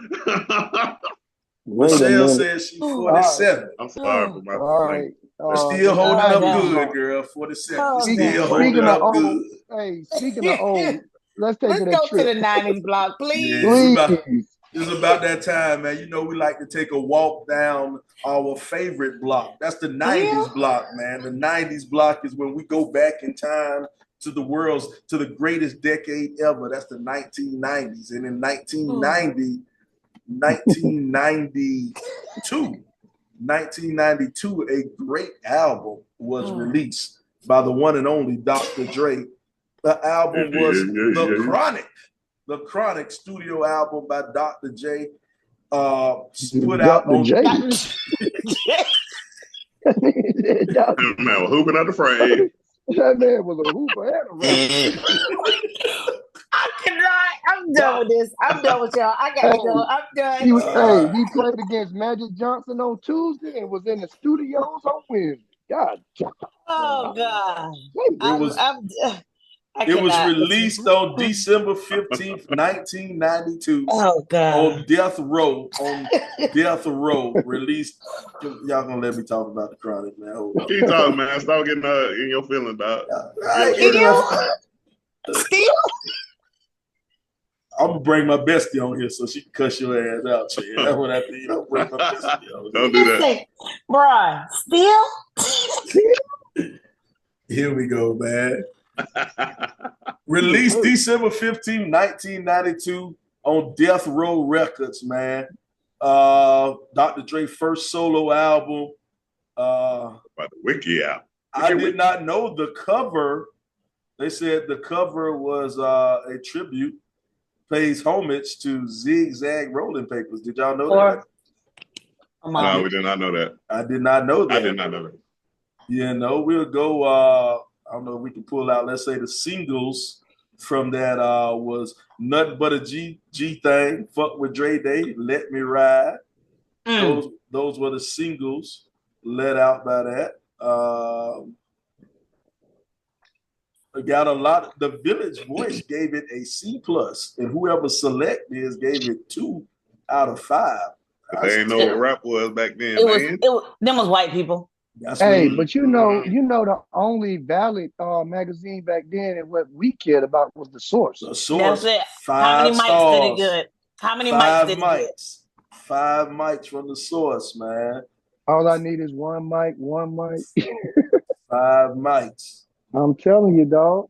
Michelle says she's 47. I'm sorry for my right. Still holding up good, girl. 47. Still holding up good. Hey, speaking of old, let's take Let's go to the 90s block, please. Yeah, it's about that time, man. You know, we like to take a walk down our favorite block. That's the 90s block, man. The 90s block is when we go back in time to the greatest decade ever. That's the 1990s. And in 1992, a great album was released by the one and only Dr. Dre. The album was The Chronic studio album by Dr. J. Put out on Man, was hooping out the frame. That man was a hooper and a rapper. I cannot. I'm done with this. I'm done with y'all. I gotta go. I'm done. He played against Magic Johnson on Tuesday and was in the studios on Wednesday. God. Oh God. It was released on December 15th, 1992. Oh God. On Death Row. Released. Y'all gonna let me talk about the Chronic, man. Keep talking, man. Stop getting in your feelings, dog. Still? I'm gonna bring my bestie on here so she can cuss your ass out, Chad. That's what I think. Don't bring my bestie on. Don't do that. Brian, still? Here we go, man. Released December 15, 1992 on Death Row Records, man. Dr. Dre's first solo album. About the Wiki out. I did not know the cover. They said the cover was a tribute, pays homage to Zigzag Rolling Papers. Did y'all know that? No, we did not know that. I did not know that. I did not know that. Yeah, no, we'll go. I don't know if we can pull out, let's say the singles from that was Nothing But a G Thing, Fuck with Dre Day, Let Me Ride. Those were the singles let out by that. Got a lot. The Village Voice gave it a C+, and whoever select is gave it 2 out of 5. They ain't know what rap was back then. Them was white people. But you know the only valid magazine back then and what we cared about was The Source. The Source. That's it. 5 How many stars. mics did it good? How many mics did it good? 5 mics from The Source, man. All I need is one mic. 5 mics. I'm telling you, dog.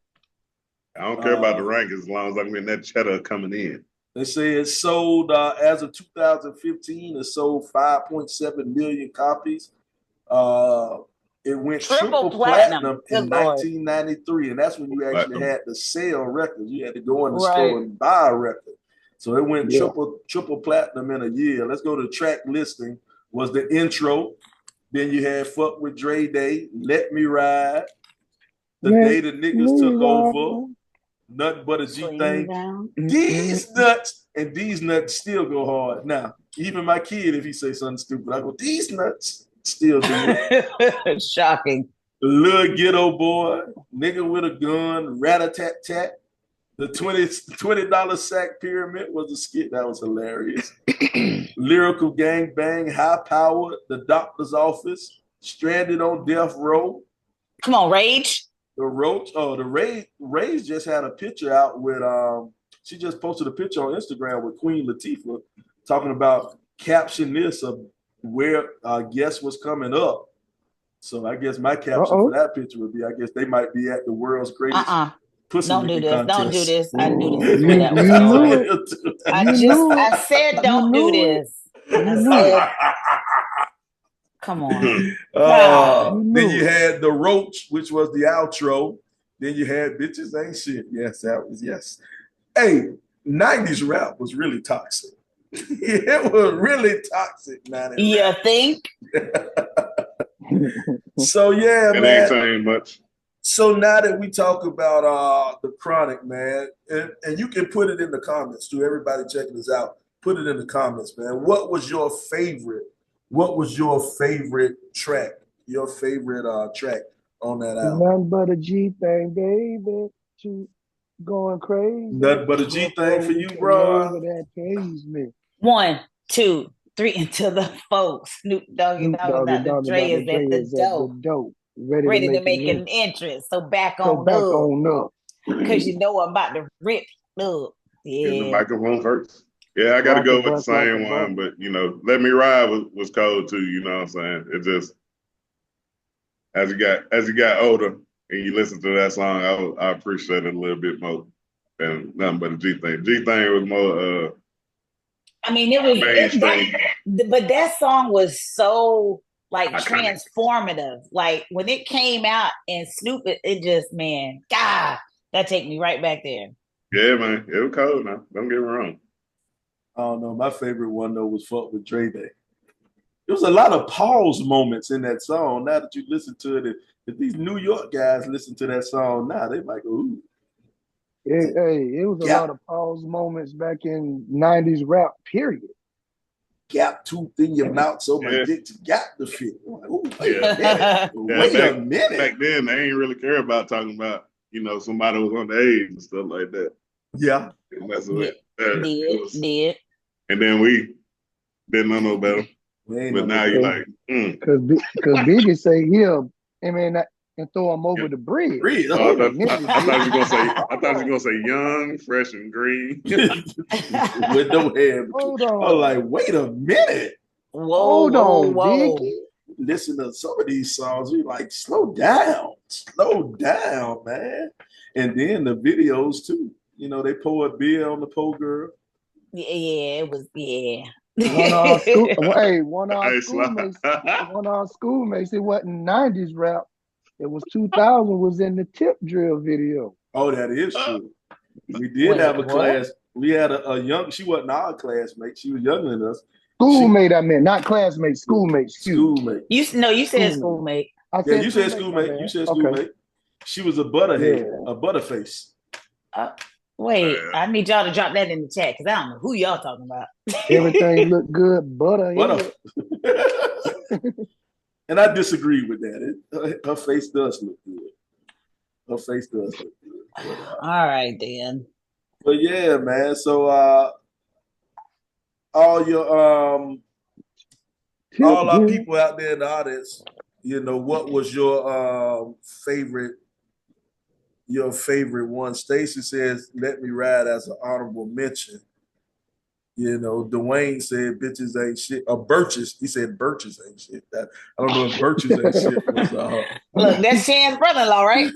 I don't care about the rankings as long as I'm getting that cheddar coming in. They say it sold, as of 2015, it sold 5.7 million copies. It went triple platinum in 1993, and that's when you actually had to sell records. You had to go in the store and buy a record. So it went triple platinum in a year. Let's go to the track listing was the intro. Then you had Fuck with Dre Day, Let Me Ride, The Day the Niggas Took Over, Nothing But a G Thing. These nuts and these nuts still go hard. Now, even my kid, if he say something stupid, I go, these nuts still do it. Shocking. Little Ghetto Boy, Nigga with a Gun, Rat-a-tat-tat. The $20 sack pyramid was a skit that was hilarious. Lyrical Gang Bang, High Power, The Doctor's Office, Stranded on Death Row. Come on, Rage. The Roach. Oh, the Rage just had a picture out with she just posted a picture on Instagram with Queen Latifah talking about caption this of where guess what's coming up. So I guess my caption for that picture would be, I guess they might be at the world's greatest pussy don't do this. contest. Don't do this. I knew this. You knew it. I said don't do this. Come on. Then you had the Roach, which was the outro. Then you had Bitches Ain't Shit. Yes, that was yes. Hey, 90s rap was really toxic. It was really toxic, 90s You think? So yeah, it man. ain't saying much. So now that we talk about the Chronic, man, and you can put it in the comments too. Everybody checking this out, put it in the comments, man. What was your favorite? What was your favorite track? Your favorite track on that album? Nothing but a G thing, baby. You going crazy? Nothing but a G thing for you, bro. That pays me. 1, 2, 3, into the folks. Snoop Dogg and Dr. Dre is at the dope. Ready to make an entrance. So back on up. Because you know I'm about to rip up. Yeah. Get the microphone first. Yeah, I got to go with the same one, but you know, Let Me Ride was cold too. You know what I'm saying? It just as you got older and you listen to that song, I appreciate it a little bit more than Nothing But a G Thing. G Thing was more. I mean, it was, but that song was so like transformative. Like when it came out and Snoop, it just, man, God, that take me right back there. Yeah, man, it was cold now. Don't get me wrong. I don't know. My favorite one though was Fuck with Dre Day. There was a lot of pause moments in that song. Now that you listen to it, if these New York guys listen to that song now, they might go, ooh. It was a lot of pause moments back in 90s rap, period. Gap tooth in your mouth so my dick got the fit. Wait a minute. Back then, they ain't really care about talking about, you know, somebody was on the AIDS and stuff like that. Yeah. And that's what did. And then we didn't know no better. But now you're like, Because Biggie say he'll, and throw him over the bridge. I thought you were gonna say young, fresh, and green. With no hair. Hold on. I'm like, wait a minute. Hold on, Biggie. Listen to some of these songs, you're like, slow down, man. And then the videos too. You know, they pour a beer on the poor girl. Yeah, it was, yeah. One of our schoolmates, it wasn't 90s rap. It was 2000 was in the Tip Drill video. Oh, that is true. We did have a class. We had a young, she wasn't our classmate. She was younger than us. Schoolmate, not classmate, schoolmate. Schoolmate. You said schoolmate. You said schoolmate. You said schoolmate. Okay. She was a butterhead, a butterface. Wait, I need y'all to drop that in the chat because I don't know who y'all talking about. Everything looked good, butter. And I disagree with that. Her face does look good. All right, then. But yeah, man. So all our people out there in the audience, you know, what was your favorite one? Stacy says, "Let Me Ride" as an honorable mention. You know, Dwayne said bitches ain't shit. Or Birches, he said Birches ain't shit. I don't know if Birches ain't shit. Look, that's Shan's brother-in-law, right?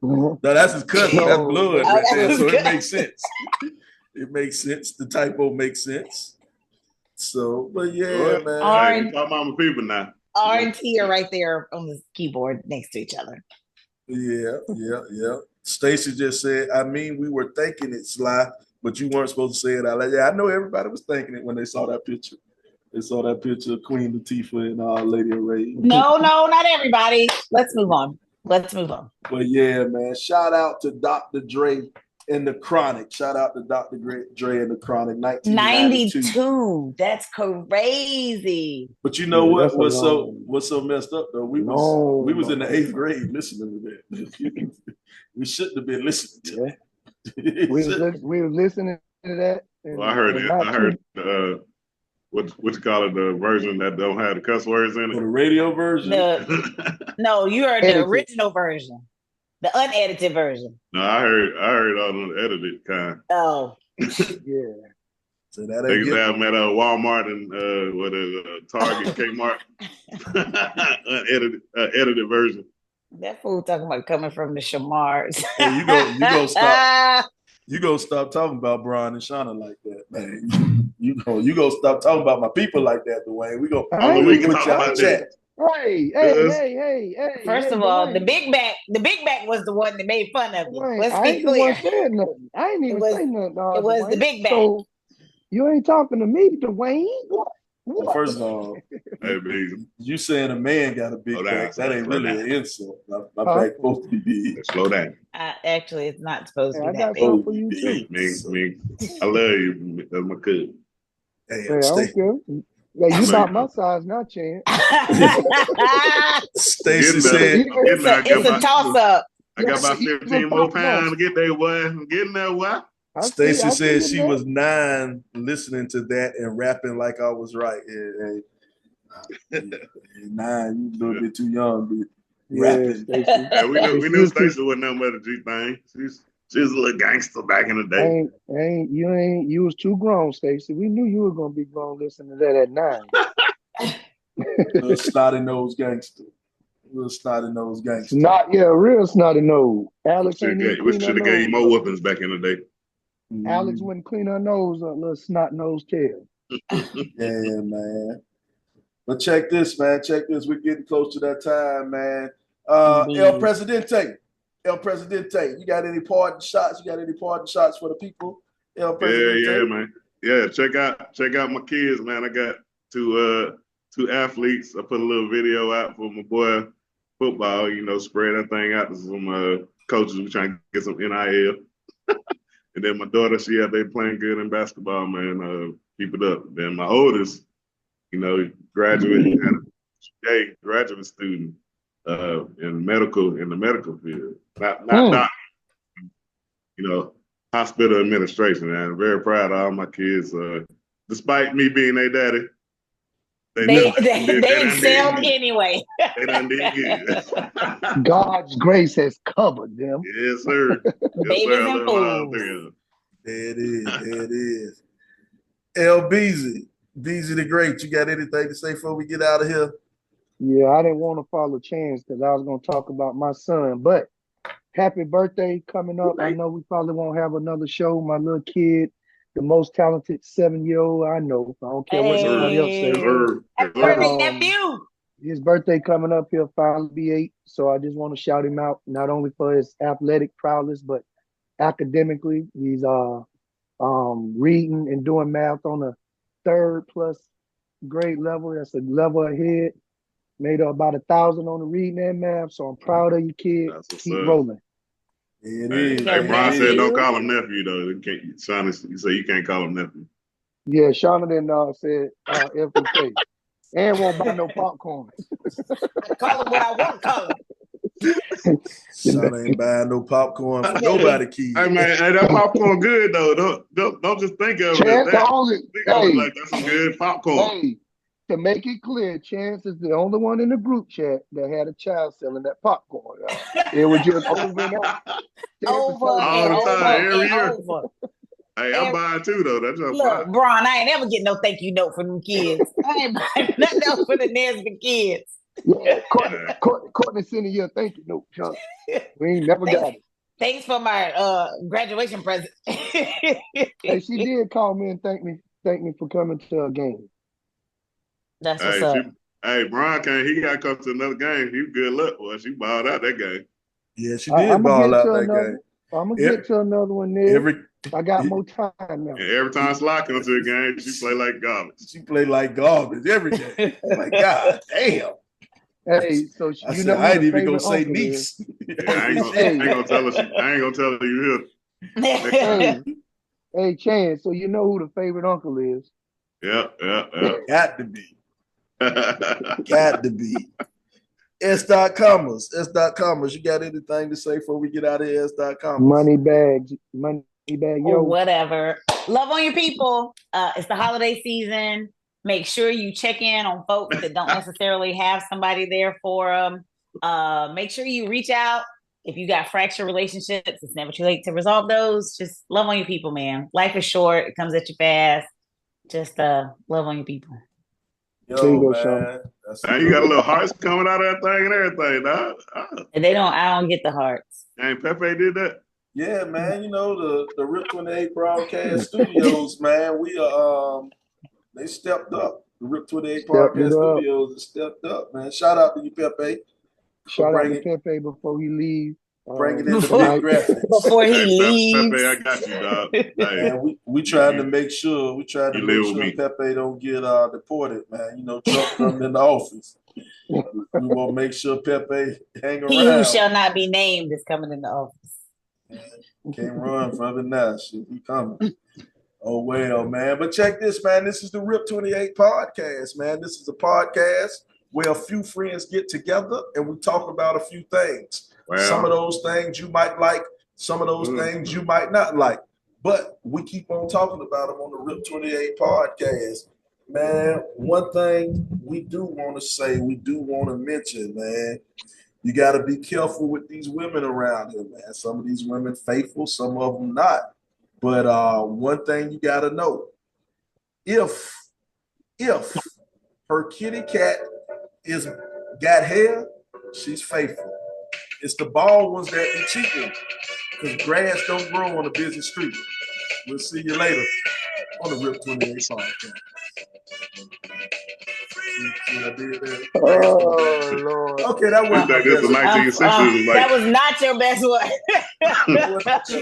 No, that's his cousin. That's blood right there. So it makes sense. It makes sense. The typo makes sense. So, but yeah, man. Hey, talking about my people now. R and T are right there on the keyboard next to each other. Yeah. Stacy just said, I mean, we were thinking it, Sly, but you weren't supposed to say it out loud. Yeah, I know everybody was thinking it when they saw that picture. They saw that picture of Queen Latifah and Lady Ray. No, not everybody. Let's move on. But yeah, man, shout out to Dr. Dre and the Chronic. Shout out to Dr. Dre and the Chronic, 1992. 92. That's crazy. But you know Yeah, what's so messed up though? We was in the 8th grade listening to that. We shouldn't have been listening to that. We were listening to that. Well, I heard what you call it, the version that don't have the cuss words in it. The radio version. No, you heard the original version, the unedited version. No, I heard all the edited kind. Oh, yeah. So that they used to have them at Walmart and Target, Kmart. Edited version. That fool talking about coming from the Shamars. Hey, you go stop. You go stop talking about Brian and Shauna like that, man. You go stop talking about my people like that, Dwayne. We go. We can talk about that. Hey. First of all, the big back was the one that made fun of you. Let's be clear. I ain't even say nothing. It was the big back. So you ain't talking to me, Dwayne. What? First of all, you saying a man got a big back, that ain't really an insult. My back supposed to be big. Slow down. Actually, it's not supposed to be that big. For you too. Me. I love you. That's my cousin. Hey, I don't care. Yeah, you about my size, not Chance. Stacy said, it's a toss-up. I got about 15 more pounds to get there, boy. I'm getting there, boy. Stacy said she was 9 listening to that and rapping like I was right. Yeah, 9, you a little bit too young, but rapping. Yeah, we knew Stacy wasn't nothing but a G thing. She was a little gangster back in the day. You was too grown, Stacy. We knew you were gonna be grown listening to that at 9. Little snotty nose gangster. Real snotty nose. Alex should have gave you more weapons back in the day. Alex wouldn't clean her nose, a little snot nose tail. Yeah, man. But check this. We're getting close to that time, man. El Presidente, you got any parting shots? For the people? El Presidente? Yeah, man. Yeah, check out my kids, man. I got two athletes. I put a little video out for my boy football, spread that thing out to some coaches who trying to get some NIL. And then my daughter, she out there playing good in basketball, man. Keep it up. Then my oldest, graduate student in the medical field. Not hospital administration. And I'm very proud of all my kids. Despite me being their daddy, they excelled anyway. They done did good. God's grace has covered them. Yes, sir. Babies and fools. There it is. El Beezy the Great, you got anything to say before we get out of here? Yeah, I didn't want to follow Chance because I was going to talk about my son, but happy birthday coming up. I know we probably won't have another show. My little kid, the most talented 7-year-old I know. I don't care what somebody else says. Happy birthday, nephew. His birthday coming up, he'll finally be 8. So I just want to shout him out, not only for his athletic prowess, but academically. He's reading and doing math on a 3rd+ grade level. That's a level ahead. Made about 1,000 on the reading and math. So I'm proud of you, kid. Keep rolling. It is. Hey, Brian said don't call him nephew though. Shauna, you say you can't call him nephew. Yeah, Shauna then said FK. And won't buy no popcorn. Call him what I want to call him. Shauna ain't buying no popcorn for nobody, kid. Hey man, that popcorn good though. Don't just think of it as that. Like that's some good popcorn. Hey, to make it clear, Chance is the only one in the group chat that had a child selling that popcorn. It was just over and over. All the time, every year. Hey, I'm buying too though. That's just look, Brian, I ain't ever get no thank you note from them kids. I ain't buying nothing else for the Nesbitt kids. Yeah, Courtney sending you a thank you note, Chuck. We ain't never got it. Thanks for my graduation present. Hey, she did call me and thank me for coming to a game. That's what's up. Hey, Brian he got to come to another game. He was good luck, boy. She balled out that game. Yeah, she did ball out that game. I'm gonna get to another one there. I got more time now. And every time Sly comes to a game, she play like garbage. She play like garbage every day. Like, God damn. Hey, so I you said, know who I the ain't even gonna favorite say uncle niece. is? Yeah, I ain't gonna tell her. I ain't gonna tell her you Hey, hey, Chance. So you know who the favorite uncle is? here. Yeah. Got to be. Got to be. S.Commas. S.Commas. You got anything to say before we get out of here? S.Commas. Money bag, yo. Whatever. Love on your people. It's the holiday season. Make sure you check in on folks that don't necessarily have somebody there for them. Make sure you reach out. If you got fractured relationships, it's never too late to resolve those. Just love on your people, man. Life is short. It comes at you fast. Just love on your people. There you Yo, go, Sean. man. And you got a little hearts coming out of that thing and everything, dog. And I don't get the hearts. And Pepe did that. Yeah, man. You know, the Rip 28 Broadcast Studios, man. We they stepped up. The Rip 28 Broadcast Studios has stepped up, man. Shout out to you, Pepe. Shout out to Pepe before he leaves. Bringing in the big graphics. Before he leaves. Pepe, I got you, dog. Hey. Man, we trying to make sure Pepe don't get deported, man. You know, Trump coming in the office. We want to make sure Pepe hang around. He who shall not be named is coming in the office. Man, can't run from it now. Shit, he coming. Oh, well, man. But check this, man. This is the Rip 28 podcast, man. This is a podcast where a few friends get together and we talk about a few things. Wow. Some of those things you might like, some of those things you might not like. But we keep on talking about them on the Rip 28 podcast. Man, one thing we do want to say, we do want to mention, man, you got to be careful with these women around here, man. Some of these women faithful, some of them not. But one thing you got to know, if her kitty cat got hair, she's faithful. It's the bald ones that be cheating because grass don't grow on a busy street. We'll see you later on the Rip 28 podcast. Oh, Lord. Okay, that was my best one. That was not your best one.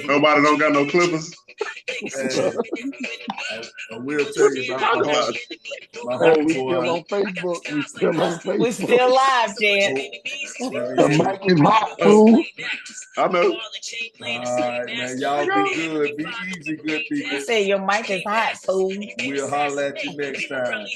Nobody don't got no clippers. I will tell you about my home. We still on Facebook. We still live, Jan. The mic is hot, fool. I know. All right, man. Y'all be good. Be easy, good people. I say your mic is hot, fool. We'll holler at you next time.